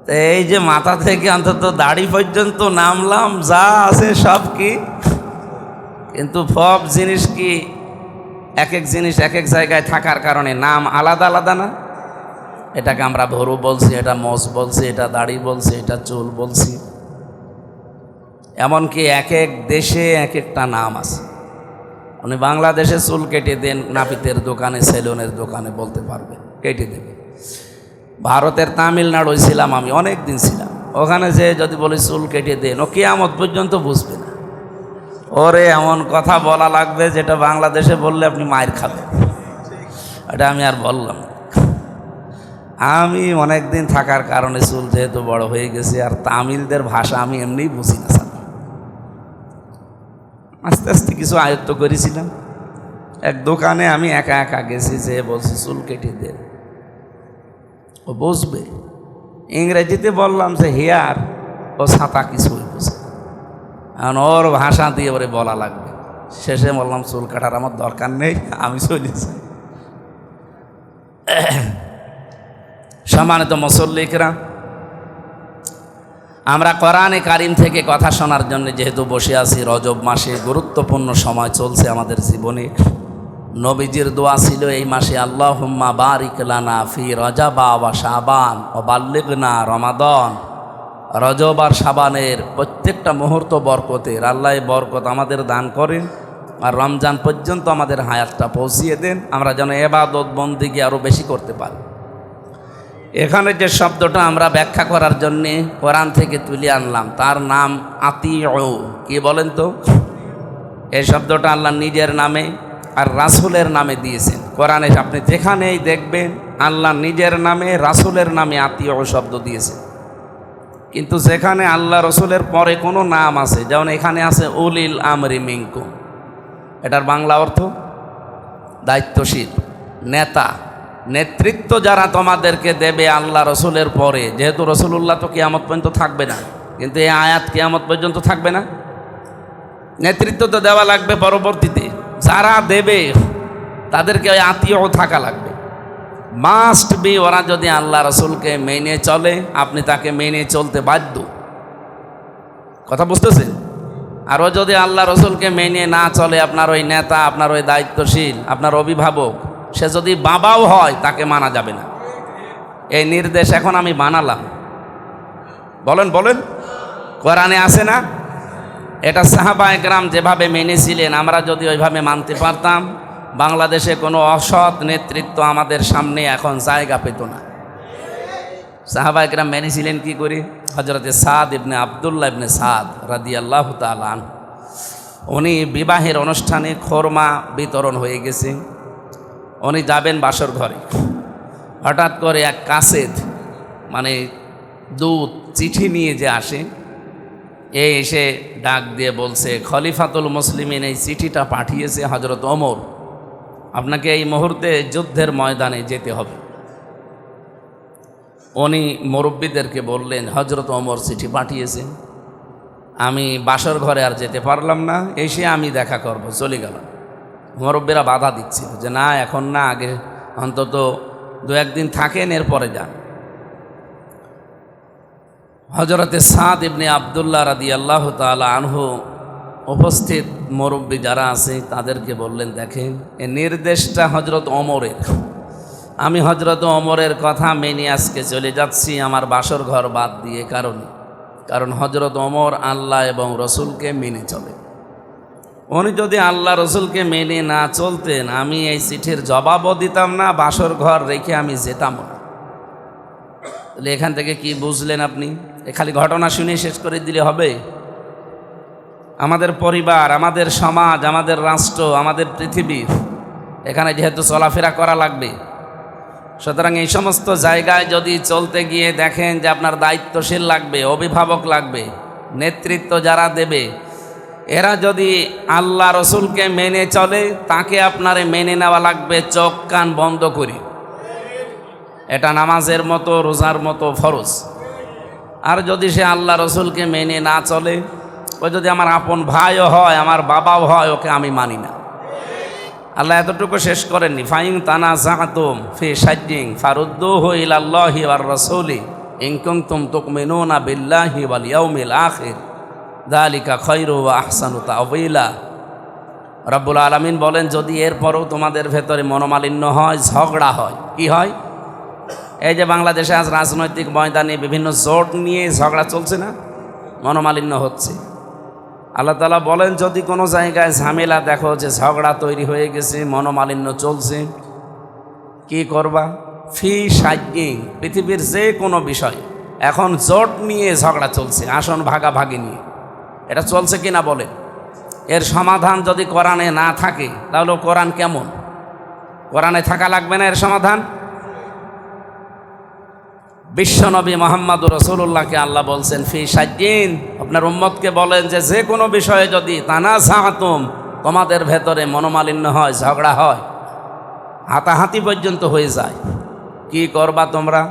তো এই যে মাথা থেকে অন্তত দাড়ি পর্যন্ত নামলাম, যা আছে সব কি? কিন্তু সব জিনিস কি এক এক জিনিস এক এক জায়গায় থাকার কারণে নাম আলাদা আলাদা না? এটাকে আমরা ভরু বলছি, এটা মোষ বলছি, এটা দাড়ি বলছি, এটা চুল বলছি। এমনকি এক এক দেশে এক একটা নাম আছে। উনি বাংলাদেশে চুল কেটে দেন, নাপিতের দোকানে, সেলুনের দোকানে বলতে পারবে, কেটে দেবে। ভারতের তামিলনাড়ু ছিলাম আমি, অনেক দিন ছিলাম ওখানে, যে যদি বলি চুল কেটে দেন, ও কিয়ামত পর্যন্ত বুঝবে না। ওরে এমন কথা বলা লাগবে যেটা বাংলাদেশে বললে আপনি মায়ের খাবেন। এটা আমি আর বললাম না। আমি অনেক দিন থাকার কারণে চুল যেহেতু বড় হয়ে গেছে, আর তামিলদের ভাষা আমি এমনিই বুঝি না স্যার। আস্তে আস্তে কিছু আয়ত্ত করেছিলাম। এক দোকানে আমি একা একা গেছি, যে বলছি চুল কেটে দেন। ও বুঝবে। ইংরেজিতে বললাম যে হেয়ার, ও ছাতা কিছুই বুঝে, এখন ওর ভাষা দিয়ে ওরে বলা লাগবে। শেষে বললাম চুল কাটার আমার দরকার নেই, আমি চলে যাই। সম্মানিত মুসল্লিকরা, আমরা কোরআনে কারিম থেকে কথা শোনার জন্য যেহেতু বসে আছি, রজব মাসে গুরুত্বপূর্ণ সময় চলছে আমাদের জীবনে। নবীজির দোয়া ছিল এই মাসে, আল্লাহুম্মা বারিক লানা ফি রজাবা ওয়া শাবান ওয়া বাল্লিগনা রমাদান। রজব আর শাবানের প্রত্যেকটা মুহূর্ত বরকতের, আল্লাহ বরকত আমাদের দান করেন, আর রমজান পর্যন্ত আমাদের হায়াতটা পৌঁছিয়ে দেন, আমরা যেন ইবাদত বন্দেগী আরও বেশি করতে পারি। এখানে যে শব্দটা আমরা ব্যাখ্যা করার জন্যে কোরআন থেকে তুলে আনলাম, তার নাম আতিউ। কি বলেন তো? এই শব্দটা আল্লাহ নিজের নামে আর রাসূলের নামে দিয়েছেন। কোরআনে আপনি যেখানেই দেখবেন আল্লাহ নিজের নামে, রাসূলের নামে আতিউ শব্দ দিয়েছেন। কিন্তু যেখানে আল্লাহ রসুলের পরে কোনো নাম আছে, যেমন এখানে আছে উলিল আমরি মিনকুম, এটার বাংলা অর্থ দায়িত্বশীল, নেতা, নেতৃত্ব যারা তোমাদেরকে দেবে আল্লাহ রসুলের পরে। যেহেতু রসুলুল্লাহ তো কিয়ামত পর্যন্ত থাকবে না, কিন্তু এই আয়াত কিয়ামত পর্যন্ত থাকবে না, নেতৃত্ব তো দেওয়া লাগবে পরবর্তীতে। যারা দেবে তাদেরকে ওই আত্মীয় থাকা লাগবে, মাস্ট বি। ওরা যদি আল্লাহ রসুলকে মেনে চলে, আপনি তাকে মেনে চলতে বাধ্য। কথা বুঝতেছেন? আরও যদি আল্লাহ রসুলকে মেনে না চলে, আপনার ওই নেতা, আপনার ওই দায়িত্বশীল, আপনার অভিভাবক, সে যদি বাবাও হয়, তাকে মানা যাবে না। এই নির্দেশ এখন আমি বানালাম। বলেন বলেন, কোরআনে আছে না? এটা সাহাবায়ে কেরাম যেভাবে মেনেছিলেন, আমরা যদি ওইভাবে মানতে পারতাম, বাংলাদেশে কোনো অসৎ নেতৃত্ব আমাদের সামনে এখন জায়গা পেত না। সাহাবায়ে কেরাম মেনেছিলেন কি করে? হযরতে সাদ ইবনে আব্দুল্লাহ ইবনে সাদ রাদিয়াল্লাহু তাআলা আনহু, উনি বিবাহের অনুষ্ঠানে খোরমা বিতরণ হয়ে গেছে, উনি যাবেন বাসর ঘরে। হঠাৎ করে এক কাসেদ, মানে দুধ, চিঠি নিয়ে যে আসে, এসে ডাক দিয়ে বলছে, খলিফাতুল মুসলিমিন এই চিঠিটা পাঠিয়েছে হযরত ওমর, আপনাকে এই মুহূর্তে যুদ্ধের ময়দানে যেতে হবে। উনি মুরব্বীদেরকে বললেন, হযরত ওমর চিঠি পাঠিয়েছে, আমি বাসর ঘরে আর যেতে পারলাম না, এসে আমি দেখা করব, চলে গেলাম। মুরব্বীরা বাধা দিচ্ছিল যে না, এখন না, আগে অন্তত 2-1 দিন থাকেন, এরপরে যান। হযরতে সাদ ইবনে আব্দুল্লাহ রাদিয়াল্লাহু তাআলা আনহু উপস্থিত মুরব্বী যারা আছে তাদেরকে বললেন, দেখেন এই নির্দেশটা হযরত ওমরের, আমি হযরত ওমরের কথা মেনে আজকে চলে যাচ্ছি আমার বাসর ঘর বাদ দিয়ে। কারণ হযরত ওমর আল্লাহ এবং রসুলকে মেনে চলে। উনি যদি আল্লাহ রসুলকে মেনে না চলতেন, আমি এই চিঠির জবাবও দিতাম না, বাসর ঘর রেখে আমি যেতাম না। তাহলে এখান থেকে কি বুঝলেন আপনি? খালি ঘটনা শুনে শেষ করে দিলে হবে? আমাদের পরিবার, আমাদের সমাজ, আমাদের রাষ্ট্র, আমাদের পৃথিবী, এখানে যেহেতু চলাফেরা করা লাগবে, সুতরাং এই সমস্ত জায়গায় যদি চলতে গিয়ে দেখেন যে আপনার দায়িত্বশীল লাগবে, অভিভাবক লাগবে, নেতৃত্ব যারা দেবে, এরা যদি আল্লাহ রসুলকে মেনে চলে, তাকে আপনারে মেনে নেওয়া লাগবে চোখ কান বন্ধ করে। এটা নামাজের মতো, রোজার মতো ফরজ। আর যদি সে আল্লাহ রসুলকে মেনে না চলে, ও যদি আমার আপন ভাইও হয়, আমার বাবাও হয়, ওকে আমি মানি না। আল্লাহ এতটুকু শেষ করেননি, ফাইন তানাযাতুম ফি শাইইন ফারুদ্দুহু ইলাল্লাহি ওয়ার রাসূলি ইন কুনতুম তুমিনুনা বিল্লাহি ওয়াল ইয়াউমিল আখির যালিকা খায়রু ওয়া আহসানু তা'ওয়িলা। রব্বুল আলামিন বলেন, যদি এরপরও তোমাদের ভেতরে মনোমালিন্য হয়, ঝগড়া হয়, কি হয়? এই যে বাংলাদেশে আজ রাজনৈতিক ময়দানে বিভিন্ন জোট নিয়ে ঝগড়া চলছে না, মনোমালিন্য হচ্ছে। আল্লাহ তাআলা বলেন, যদি কোনো জায়গায় ঝামেলা দেখো যে ঝগড়া তৈরি হয়ে গেছে, মনোমালিন্য চলছে, কি করবা? ফি শাইইন, পৃথিবীর যে কোনো বিষয়, এখন জোট নিয়ে ঝগড়া চলছে, আসন ভাগাভাগি নিয়ে, এটা চলছে কিনা বলেন? এর সমাধান যদি কোরআনে না থাকে, তাহলে কোরআন কেমন? কোরআনে থাকা লাগবে না এর সমাধান? বিশ্বনবী মুহাম্মদুর রাসূলুল্লাহকে আল্লাহ বলছেন, ফি শাইইন, আপনার উম্মতকে বলেন যে যে কোনো বিষয়ে যদি তানাযাতুম, তোমাদের ভেতরে মনোমালিন্য হয়, ঝগড়া হয়, হাতাহাতি পর্যন্ত হয়ে যায়, কি করবা তোমরা?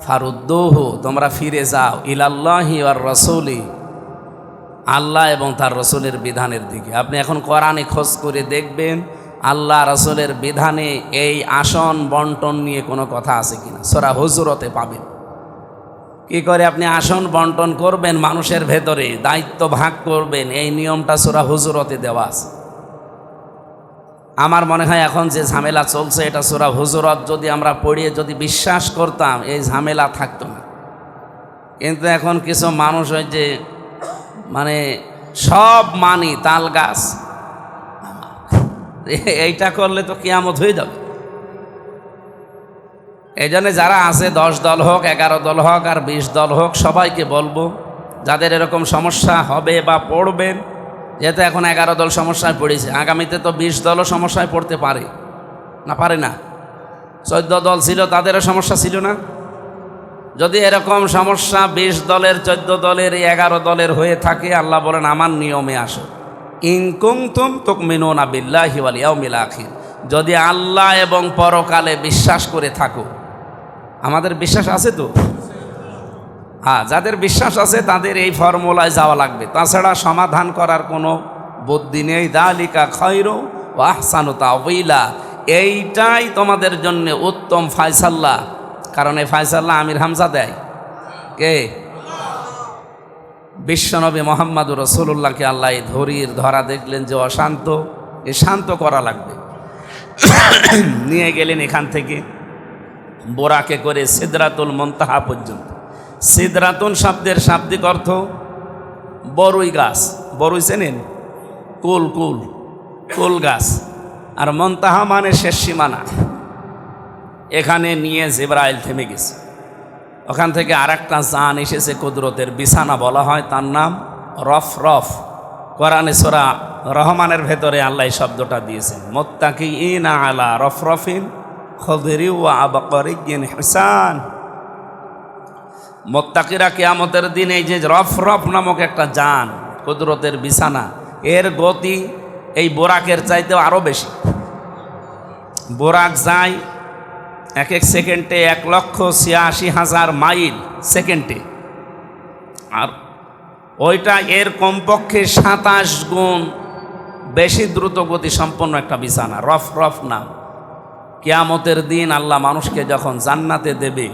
ফারুদ্দুহু, তোমরা ফিরে যাও ইলাল্লাহি ওয়ার রাসূলি, আল্লাহ এবং তার রসুলের বিধানের দিকে। আপনি এখন কোরআনে খোঁজ করে দেখবেন আল্লাহ রসুলের বিধানে এই আসন বন্টন নিয়ে কোনো কথা আছে কিনা। সূরা হুজুরতে পাবেন। কি করে আপনি আসন বন্টন করবেন, মানুষের ভেতরে দায়িত্ব ভাগ করবেন, এই নিয়মটা সূরা হুজুরতে দেওয়া আছে। আমার মনে হয় এখন যে ঝামেলা চলছে এটা সূরা হুজুরত যদি আমরা পড়িয়ে যদি বিশ্বাস করতাম এই ঝামেলা থাকতো না। কিন্তু এখন কিছু মানুষ ওই যে মানে সব মানি তাল গাছ, এইটা করলে তো কিয়ামত হয়ে যাবে। এই জন্য যারা আছে 10 দল হোক, 11 দল হোক আর 20 দল হোক, সবাইকে বলবো যাদের এরকম সমস্যা হবে বা পড়বেন, যেহেতু এখন 11 দল সমস্যায় পড়েছে, আগামীতে তো 20 দলও সমস্যায় পড়তে পারে না, পারে না? 14 দল ছিল, তাদেরও সমস্যা ছিল না? যদি এরকম সমস্যা 20 দলের, 14 দলের, 11 দলের হয়ে থাকে, আল্লাহ বলেন আমার নিয়মে আসো। ইন কুনতুম তুমিনুনা বিল্লাহি ওয়াল ইয়াউমিল আখির, যদি আল্লাহ এবং পরকালে বিশ্বাস করে থাকো। আমাদের বিশ্বাস আছে তো? হ্যাঁ, যাদের বিশ্বাস আছে তাদের এই ফর্মুলায় যাওয়া লাগবে, তাছাড়া সমাধান করার কোনো বুদ্ধি নেই। যালিকা খায়রু ওয়া আহসানু তাওয়িলা, এইটাই তোমাদের জন্য উত্তম ফায়সালা। কারণ এই ফায়সালা আমির হামজা দেয় কে? বিশ্বনবী মোহাম্মদুর রাসূলুল্লাহকে আল্লাহ এই ধরা দেখলেন যে অশান্ত, এ শান্ত করা লাগবে। নিয়ে গেলেন এখান থেকে বোরাকে করে সিদরাতুল মুনতাহা পর্যন্ত। সিদরাতুন শব্দের শাব্দিক অর্থ বড়ই গাছ, বড়ই চেনেন? কুল কুল কুল গাছ, আর মুনতাহা মানে শেষ সীমানা। এখানে নিয়ে জিবরাইল থেমে গেছে। ওখান থেকে আরেকটা জান এসেছে, কুদরতের বিছানা বলা হয়, তার নাম রফরফ। কোরআনে সূরা রহমানের ভেতরে আল্লাহ শব্দটা দিয়েছেন, মুত্তাকিইনা আলা রফরফিন খুদরি ওয়া আবকারিয়্যিন হিসান। মুত্তাকিরা কিয়ামতের দিন এই যে রফরফ নামক একটা জান, কুদরতের বিছানা, এর গতি এই বোরাকের চাইতেও আরও বেশি। বোরাক যায় এক এক সেকেন্ডে 1,86,000 মাইল সেকেন্ডে, আর ওইটা এর কমপক্ষে 27 গুণ বেশি দ্রুত গতি সম্পন্ন একটা বিছানা, রফরফ নাম। কিয়ামতের দিন আল্লাহ মানুষকে যখন জান্নাতে দেবে,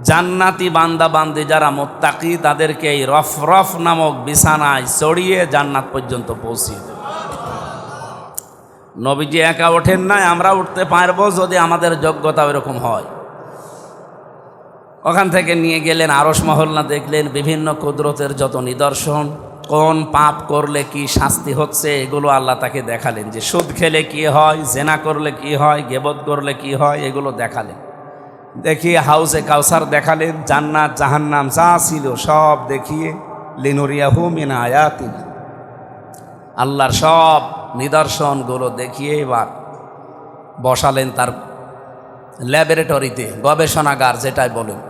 জান্নাতি বান্দা বান্দি যারা মুত্তাকি তাদেরকে এই রফরফ নামক বিছানায় চড়িয়ে জান্নাত পর্যন্ত পৌঁছিয়ে দেবে। নবীজি একা ওঠেন নাই, আমরা উঠতে পারবো যদি আমাদের যোগ্যতা এরকম হয়। ওখান থেকে নিয়ে গেলেন আরশ মহল্লা, দেখলেন বিভিন্ন কুদরতের যত নিদর্শন, কোন পাপ করলে কি শাস্তি হচ্ছে এগুলো আল্লাহ তাকে দেখালেন। যে সুদ খেলে কি হয়, জেনা করলে কি হয়, গীবত করলে কি হয়, এগুলো দেখালেন। দেখিয়ে হাউজে কাউসার দেখালেন, জান্নাত জাহান্নাম যা ছিল সব দেখিয়ে লিনুরিয়াহু মিন আয়াতিনা, আল্লাহর সব নিদর্শনগুলো দেখিয়ে এবার বসালেন তার ল্যাবরেটরিতে, গবেষণাগার যেটাই বলেন।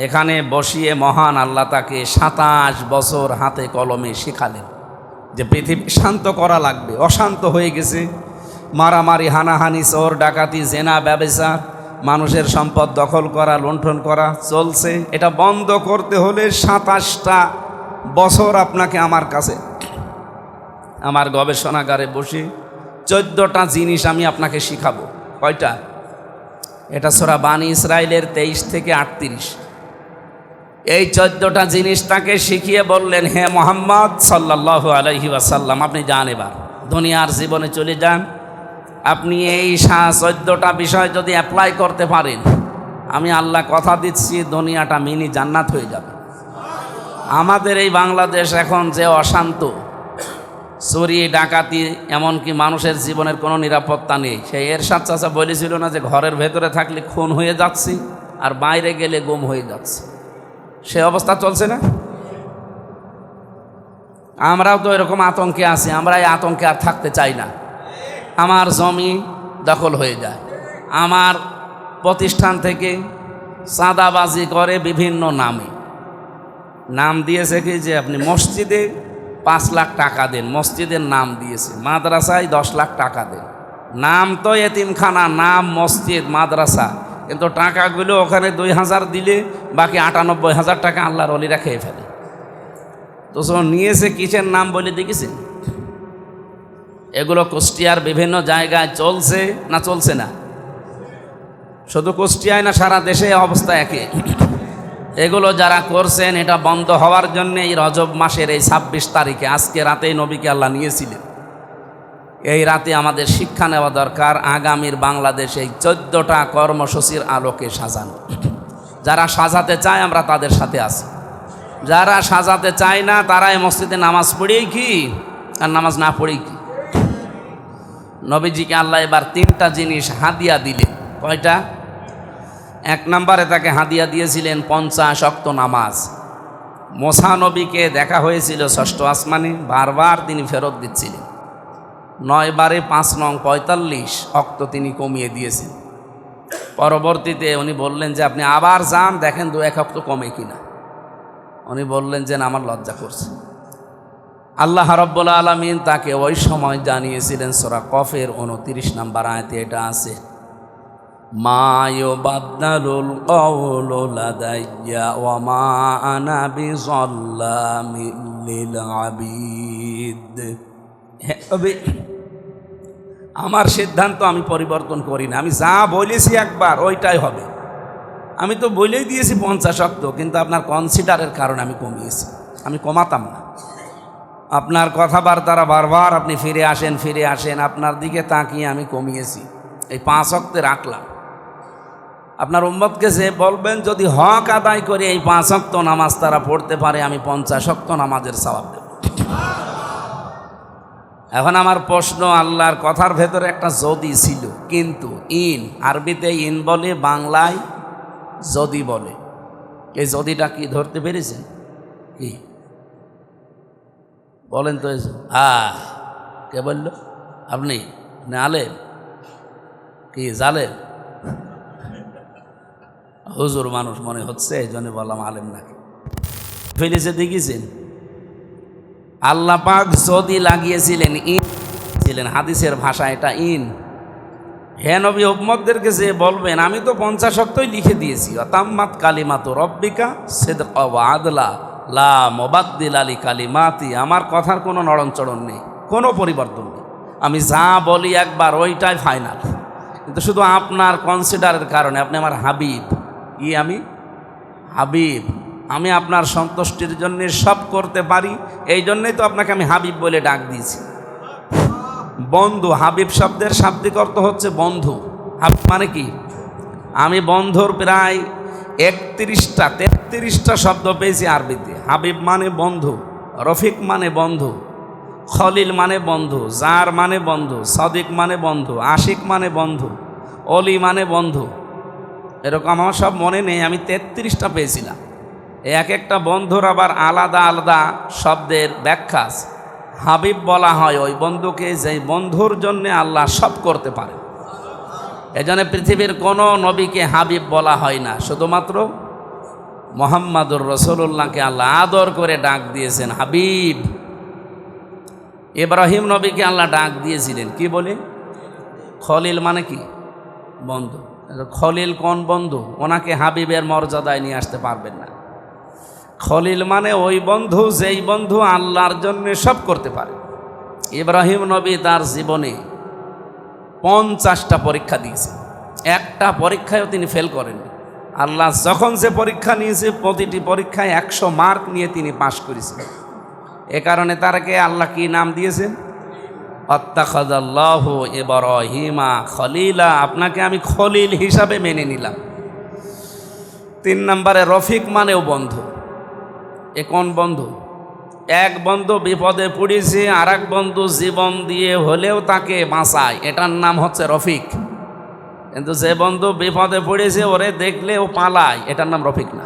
এখানে বসিয়ে মহান আল্লাহ তাকে 27 বছর হাতে কলমে শেখালেন যে পৃথিবী শান্ত করা লাগবে। অশান্ত হয়ে গেছে, মারামারি, হানাহানি, চোর ডাকাতি, জেনা, ব্যভিচার, মানুষের সম্পদ দখল করা, লুণ্ঠন করা চলছে। এটা বন্ধ করতে হলে 27টা বছর আপনাকে আমার কাছে, আমার গবেষণাগারে বসে 14টা জিনিস আমি আপনাকে শিখাবো। কয়টা? এটা সূরা বানী ইসরাইলের 23 থেকে 38। এই 14টা জিনিস তাকে শিখিয়ে বললেন, হে মুহাম্মদ সাল্লাল্লাহু আলাইহি ওয়াসাল্লাম, আপনি যান, এবার দুনিয়ার জীবনে চলে যান। আপনি এই 14টা বিষয় যদি অ্যাপ্লাই করতে পারেন, আমি আল্লাহ কথা দিচ্ছি দুনিয়াটা মিনি জান্নাত হয়ে যাবে। আমাদের এই বাংলাদেশ এখন যে অশান্ত, চুরি ডাকাতি, এমনকি মানুষের জীবনের কোনো নিরাপত্তা নেই। সেই এরশাদ চাচা বলেছিল না যে ঘরের ভেতরে থাকলে খুন হয়ে যাচ্ছি আর বাইরে গেলে গুম হয়ে যাচ্ছে, সে অবস্থা চলছে না? আমরাও তো এরকম আতঙ্কে আছি। আমরা এই আতঙ্কে আর থাকতে চাই না। আমার জমি দখল হয়ে যায়, আমার প্রতিষ্ঠান থেকে চাঁদাবাজি করে বিভিন্ন নামে। নাম দিয়েছে কি যে আপনি মসজিদে 5 লাখ টাকা দেন, মসজিদের নাম দিয়েছে, মাদ্রাসায় 10 লাখ টাকা দেন। নাম তো এতিমখানা, নাম মসজিদ, মাদ্রাসা, কিন্তু টাকাগুলো ওখানে 2000 দিলে বাকি 98,000 টাকা আল্লাহর ওলিরা খেয়ে ফেলে। তো নিয়েছে কিসের নাম বলে দেখেছেন? এগুলো কুষ্টিয়ার বিভিন্ন জায়গায় চলছে না চলছে না? শুধু কুষ্টিয়ায় না, সারা দেশে অবস্থা একই। এগুলো যারা করছেন এটা বন্ধ হওয়ার জন্য এই রজব মাসের এই 26 তারিখে আজকে রাতেই নবীকে আল্লাহ নিয়েছিলেন। এই রাতে আমাদের শিক্ষা নেওয়া দরকার আগামীর বাংলাদেশ এই 14টা কর্মসূচির আলোকে সাজানো। যারা সাজাতে চায় আমরা তাদের সাথে আছি, যারা সাজাতে চায় না তারা এই মসজিদে নামাজ পড়েই কি আর নামাজ না পড়েই কি। নবীজিকে আল্লাহ এবার 3টা জিনিস হাদিয়া দিলেন। কয়টা? 1 নম্বরে তাকে হাদিয়া দিয়েছিলেন 50 ওয়াক্ত নামাজ। মুসা নবীকে দেখা হয়েছিল 6ষ্ঠ আসমানে, বারবার তিনি ফেরত দিচ্ছিলেন। 9 বারে 5 নং 45 ওয়াক্ত তিনি কমিয়ে দিয়েছেন। পরবর্তীতে উনি বললেন যে আপনি আবার যান, দেখেন 2-1 ওয়াক্ত কমে কিনা। উনি বললেন যে না, আমার লজ্জা করছে। আল্লাহ রাব্বুল আলামিন তাকে ওই সময় জানিয়েছিলেন, সূরা কফের 29 নম্বর আয়াতে এটা আছে, মা ইউবাদদালুল কওলু লাদাইয়া ওয়া মা আনা বিযাল্লামিল লিল আবিদ। আমার সিদ্ধান্ত আমি পরিবর্তন করি না, আমি যা বলেছি একবার ওইটাই হবে। আমি তো বলেই দিয়েছি 50 ওয়াক্ত, কিন্তু আপনার কনসিডারের কারণে আমি কমিয়েছি, আমি কমাতাম না। আপনার কথাবার্তারা বারবার আপনি ফিরে আসেন, আপনার দিকে তাকিয়ে আমি কমিয়েছি, এই 5 ওয়াক্তে রাখলাম। আপনার উম্মতকে যে বলবেন যদি হক আদায় করে এই 5 ওয়াক্ত নামাজ তারা পড়তে পারে, আমি 50 ওয়াক্ত নামাজের সওয়াব দেব। এখন আমার প্রশ্ন, আল্লাহর কথার ভেতরে একটা যদি ছিল, কিন্তু ইন আরবিতে ইন বলে, বাংলায় যদি বলে। এই যদিটা কি ধরতে পেরেছেন? কি বলেন তো? কে বলল? আপনি না আলেম? কি জালেম? হুজুর মানুষ মনে হচ্ছে, এই জন্য বললাম আলেম নাকি। ফেলেছে দেখেছেন? আল্লাহ পাক যদি লাগিয়েছিলেন, ইন ছিলেন, হাদিসের ভাষা এটা ইন। হে নবী, উম্মতদেরকে যে বলবেন আমি তো 50 ওয়াক্তই লিখে দিয়েছি, তাম্মাত কালিমাতু রব্বিকা সিদকা ওয়া আদলা লা মুবাদদিলা লিকালিমাতি। আমার কথার কোনো নড়নচড়ন নেই, কোনো পরিবর্তন নেই। আমি যা বলি একবার ওইটাই ফাইনাল। কিন্তু শুধু আপনার কনসিডারের কারণে, আপনি আমার হাবিব। কি আমি হাবিব? আমি আপনার সন্তুষ্টির জন্য সব করতে পারি, এই জন্যই তো আপনাকে আমি হাবিব বলে ডাক দিয়েছি। বন্ধু, হাবিব শব্দের শাব্দিক অর্থ হচ্ছে বন্ধু। হাবিব মানে কি? আমি বন্ধুর প্রায় 33টা শব্দ পেয়েছি আরবিতে। হাবিব মানে বন্ধু, রফিক মানে বন্ধু, খলিল মানে বন্ধু, জার মানে বন্ধু, সদিক মানে বন্ধু, আশিক মানে বন্ধু, অলি মানে বন্ধু। এরকম আমার সব মনে নেই, আমি 33টা পেয়েছিলাম। এক একটা বন্ধুর আবার আলাদা আলাদা শব্দের ব্যাখ্যা আছে। হাবিব বলা হয় ওই বন্ধুকে যে বন্ধুর জন্যে আল্লাহ সব করতে পারে। এজন্য পৃথিবীর কোনো নবীকে হাবিব বলা হয় না, শুধুমাত্র মুহাম্মাদুর রাসূলুল্লাহকে আল্লাহ আদর করে ডাক দিয়েছেন হাবিব। ইব্রাহিম নবীকে আল্লাহ ডাক দিয়েছিলেন কি বলে? খলিল মানে কি? বন্ধু। খলিল কোন বন্ধু? ওনাকে হাবিবের মর্যাদায় নিয়ে আসতে পারবেন না। খলিল মানে ওই বন্ধু যেই বন্ধু আল্লাহর জন্য সব করতে পারে। ইব্রাহিম নবী তার জীবনে 50টা পরীক্ষা দিয়েছে, একটা পরীক্ষায়ও তিনি ফেল করেন। আল্লাহ যখন যে পরীক্ষা নিয়েছে প্রতিটি পরীক্ষায় 100 মার্ক নিয়ে তিনি পাশ করেছেন। এ কারণে তারকে আল্লাহ কি নাম দিয়েছেন? আত্তাখাযাল্লাহু ইব্রাহিমা খলিলা। আপনাকে আমি খলিল হিসাবে মেনে নিলাম। 3 নম্বরে রফিক মানেও বন্ধু। এ কোন বন্ধু? এক বন্ধু বিপদে পড়েছে, আর এক বন্ধু জীবন দিয়ে হলেও তাকে বাঁচায়, এটার নাম হচ্ছে রফিক। কিন্তু যে বন্ধু বিপদে পড়েছে ওরে দেখলে ও পালায়, এটার নাম রফিক না।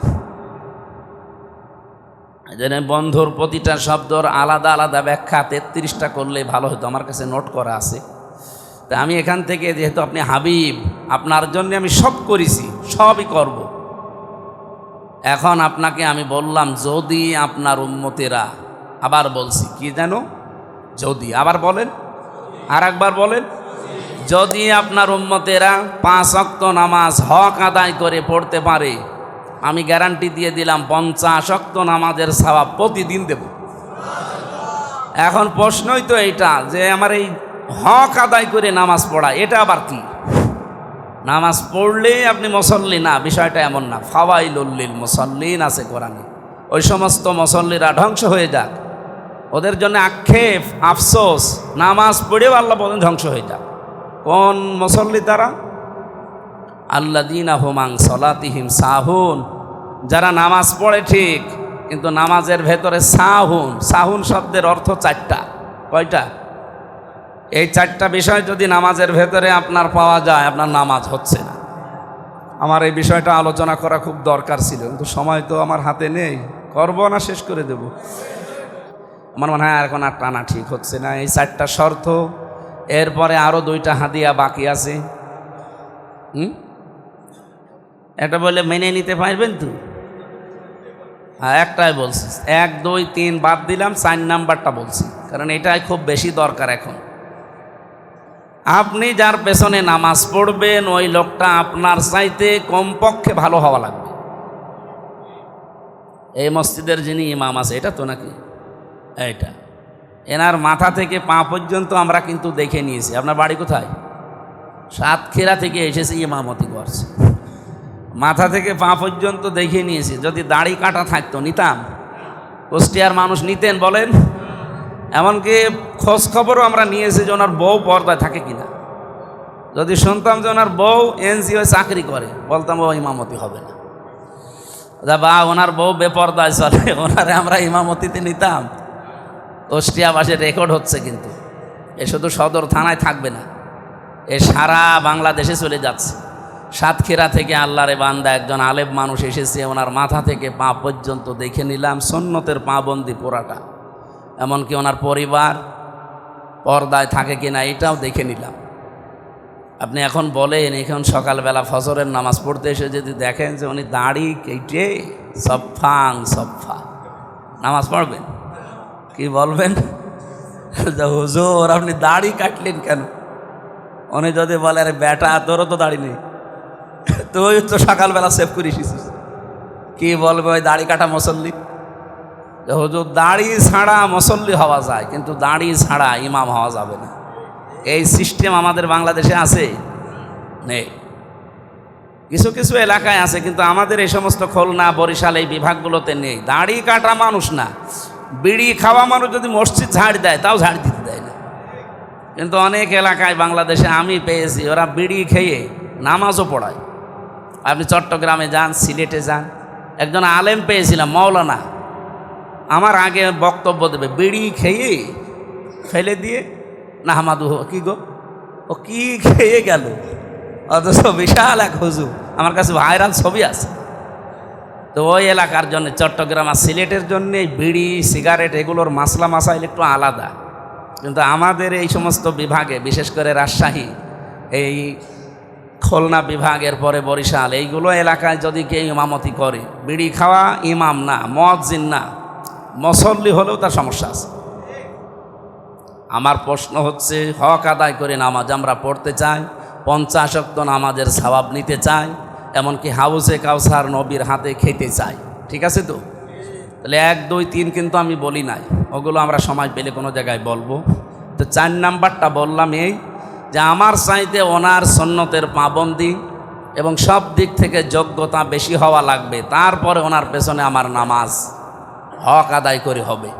এই জন্য বন্ধুর প্রতিটা শব্দর আলাদা আলাদা ব্যাখ্যা 33টা করলে ভালো হতো, আমার কাছে নোট করা আছে। তা আমি এখান থেকে, যেহেতু আপনি হাবিব, আপনার জন্য আমি সব করেছি, সবই করব। এখন আপনাকে আমি বললাম যদি আপনার উম্মতেরা, আবার বলছি কি জানো? যদি, আবার বলেন, আর একবার বলেন, যদি আপনার উম্মতেরা 5 ওয়াক্ত নামাজ হক আদায় করে পড়তে পারে, আমি গ্যারান্টি দিয়ে দিলাম 50 ওয়াক্ত নামাজের সওয়াব প্রতিদিন দেব। এখন প্রশ্নই তো এইটা যে আমার এই হক আদায় করে নামাজ পড়া, এটা আবার কি? নামাজ পড়লে আপনি মুসল্লি না, বিষয়টা এমন না। ফাওয়াইলুল লিল মুসাল্লিন আছে কোরআনে। ওই সমস্ত মুসল্লিরা ধ্বংস হয়ে যাক, ওদের জন্য আক্ষেপ আফসোস, নামাজ পড়েও আল্লাহ বলেন ধ্বংস হয়ে যাক। কোন মুসল্লি তারা? আল্লাযীনা হুম আন সলাতিহিম সাহুন, যারা নামাজ পড়ে ঠিক কিন্তু নামাজের ভেতরে সাহুন। সাহুন শব্দের অর্থ 4টা। কয়টা? এই 4টা বিষয় যদি নামাজের ভেতরে আপনার পাওয়া যায়, আপনার নামাজ হচ্ছে না। আমার এই বিষয়টা আলোচনা করা খুব দরকার ছিল, কিন্তু সময় তো আমার হাতে নেই। করব না শেষ করে দেব? আমার মনে হয় এখন আর টানা ঠিক হচ্ছে না। এই 4টা শর্ত, এরপরে আরও 2টা হাদিয়া বাকি আছে। এটা বলে মেনে নিতে পারবেন তো? হ্যাঁ, একটাই বলছি, 1 2 3 বাদ দিলাম, 4 নাম্বারটা বলছি, কারণ এটাই খুব বেশি দরকার এখন। আপনি যার পেছনে নামাজ পড়বেন ওই লোকটা আপনার চাইতে কমপক্ষে ভালো হওয়া লাগবে। এই মসজিদের যিনি ইমাম আছে, এটা তো নাকি এইটা, এনার মাথা থেকে পা পর্যন্ত আমরা কিন্তু দেখে নিয়েছি। আপনার বাড়ি কোথায়? সাতক্ষীরা থেকে এসেছে, ইমামতি করছে। মাথা থেকে পা পর্যন্ত দেখে নিয়েছি। যদি দাড়ি কাটা থাকতো নিতাম? কুষ্টিয়ার মানুষ নিতেন বলেন? এমনকি খোঁজ খবরও আমরা নিয়েছি যে ওনার বউ পর্দায় থাকে কিনা। যদি শুনতাম যে ওনার বউ এনজিও চাকরি করে, বলতাম ও ইমামতি হবে না। বা ওনার বউ বেপর্দায় চলে, ওনারে আমরা ইমামতিতে নিতাম। কুষ্টিয়াবাসীর রেকর্ড হচ্ছে, কিন্তু এ শুধু সদর থানায় থাকবে না, এ সারা বাংলাদেশে চলে যাচ্ছে। সাতক্ষীরা থেকে আল্লাহরে বান্দা একজন আলেম মানুষ এসেছে, ওনার মাথা থেকে পা পর্যন্ত দেখে নিলাম, সুন্নতের পাবন্দি পুরাটা। এমনকি ওনার পরিবার পর্দায় থাকে কিনা এটাও দেখে নিলাম। আপনি এখন বলেন, এখন সকালবেলা ফজরের নামাজ পড়তে এসে যদি দেখেন যে উনি দাড়ি কেটে সফাং সফা নামাজ পড়বেন, কি বলবেন? হুজুর আপনি দাড়ি কাটলেন কেন? উনি যদি বলে আরে বেটা তোরও তো দাড়ি নেই, তুই তো সকালবেলা সেভ করে এসেছিস, কি বলবে ওই দাড়ি কাটা মুসল্লি? হুজুর দাড়ি ছাড়া মুসল্লি হওয়া যায়, কিন্তু দাড়ি ছাড়া ইমাম হওয়া যাবে না। এই সিস্টেম আমাদের বাংলাদেশে আছে? নেই। কিছু কিছু এলাকায় আছে, কিন্তু আমাদের এই সমস্ত খুলনা বরিশাল এই বিভাগগুলোতে নেই। দাড়ি কাটা মানুষ না, বিড়ি খাওয়া মানুষ যদি মসজিদ ঝাড় দেয় তাও ঝাড় দিতে দেয় না। কিন্তু অনেক এলাকায় বাংলাদেশে আমি পেয়েছি ওরা বিড়ি খেয়ে নামাজও পড়ায়। আপনি চট্টগ্রামে যান, সিলেটে যান, একজন আলেম পেয়েছিলাম মৌলানা, আমার আগে বক্তব্য দেবে, বিড়ি খেয়ে ফেলে দিয়ে না হামাদু কি গো ও কি খেয়ে গেল, অথচ বিশাল এক হুজুর, আমার কাছে ভাইরাল ছবি আছে। তো ওই এলাকার জন্য, চট্টগ্রাম আর সিলেটের জন্য বিড়ি সিগারেট এগুলোর মাসলা মাসাইল একটু আলাদা। কিন্তু আমাদের এই সমস্ত বিভাগে, বিশেষ করে রাজশাহী, এই খুলনা বিভাগের পরে বরিশাল, এইগুলো এলাকায় যদি কেউ ইমামতি করে, বিড়ি খাওয়া ইমাম না, মুয়াজ্জিন না, মুসল্লি হলেও তার সমস্যা আছে। আমার প্রশ্ন হচ্ছে, হক আদায় করে নামাজ আমরা পড়তে চাই, 50 ওয়াক্ত নামাজের সওয়াব নিতে চাই, এমনকি হাউসে কাউসার নবীর হাতে খেতে চাই, ঠিক আছে তো? তাহলে 1 2 3 কিন্তু আমি বলি নাই, ওগুলো আমরা সময় পেলে কোনো জায়গায় বলবো। তো 4 নাম্বারটা বললাম এই যে আমার চাইতে ওনার সুন্নতের পাবন্দি এবং সব দিক থেকে যোগ্যতা বেশি হওয়া লাগবে, তারপরে ওনার পেছনে আমার নামাজ হক আদায় করে হবে।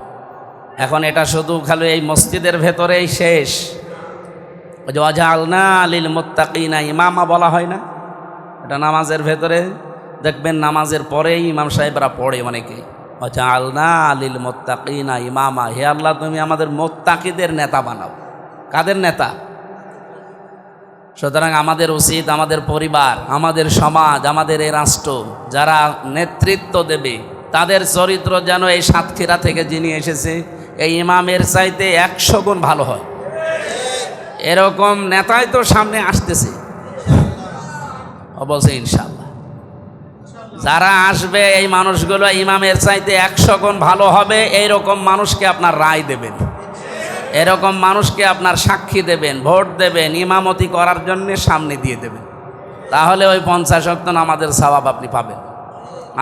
এখন এটা শুধু খালি এই মসজিদের ভেতরেই শেষ। ওই যে ওয়াজআলনা লিল মুত্তাকিনা ইমামা বলা হয় না, এটা নামাজের ভেতরে দেখবেন, নামাজের পরেই ইমাম সাহেবরা পড়ে অনেকেই, ওয়াজআলনা লিল মুত্তাকিনা ইমামা, হে আল্লাহ তুমি আমাদের মুত্তাকিদের নেতা বানাও। কাদের নেতা? সুতরাং আমাদের উচিত আমাদের পরিবার, আমাদের সমাজ, আমাদের এই রাষ্ট্র যারা নেতৃত্ব দেবে তাদের চরিত্র যেন এই সাতক্ষীরা থেকে যিনি এসেছে এই ইমামের চাইতে 100 গুণ ভালো হয়। এরকম নেতাই তো সামনে আসতেছে, অবশ্যই ইনশাআল্লাহ। যারা আসবে এই মানুষগুলো ইমামের চাইতে 100 গুণ ভালো হবে, এইরকম মানুষকে আপনার রায় দেবেন। এরকম মানুষকে আপনার সাক্ষী দেবেন, ভোট দেবেন, ইমামতি করার জন্য সামনে দিয়ে দেবেন, তাহলে ওই 50 ওয়াক্ত নামাজের সওয়াব আপনি পাবেন।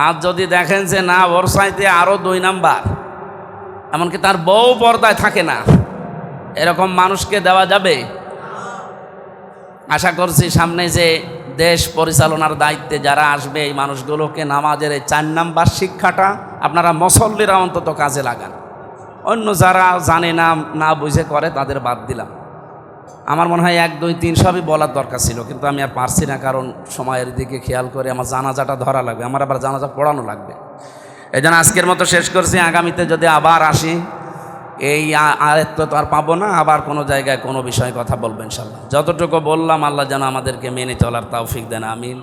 আর যদি দেখেন যে না, ওর চাইতে আরও 2 নাম্বার, এমনকি তার বউ পর্দায় থাকে না, এরকম মানুষকে দেওয়া যাবে? আশা করছি সামনে যে দেশ পরিচালনার দায়িত্বে যারা আসবে, এই মানুষগুলোকে নামাজের এই 4 নাম্বার শিক্ষাটা আপনারা মুসল্লিরা অন্তত কাজে লাগান। অন্য যারা জানে না, না বুঝে করে, তাদের বাদ দিলাম। আমার মনে হয় 1, 2, 3 সবই বলার দরকার ছিল, কিন্তু আমি আর পারছি না, কারণ সময়ের দিকে খেয়াল করে আমার জানাজাটা ধরা লাগবে, আমার আবার জানাজা পড়ানো লাগবে। এই জন্য আজকের মতো শেষ করছি। আগামীতে যদি আবার আসি, এই আয়াত তো আর পাবো না, আবার কোনো জায়গায় কোনো বিষয়ে কথা বলবো ইনশাল্লাহ। যতটুকু বললাম আল্লাহ যেন আমাদেরকে মেনে চলার তৌফিক দেন, আমিন।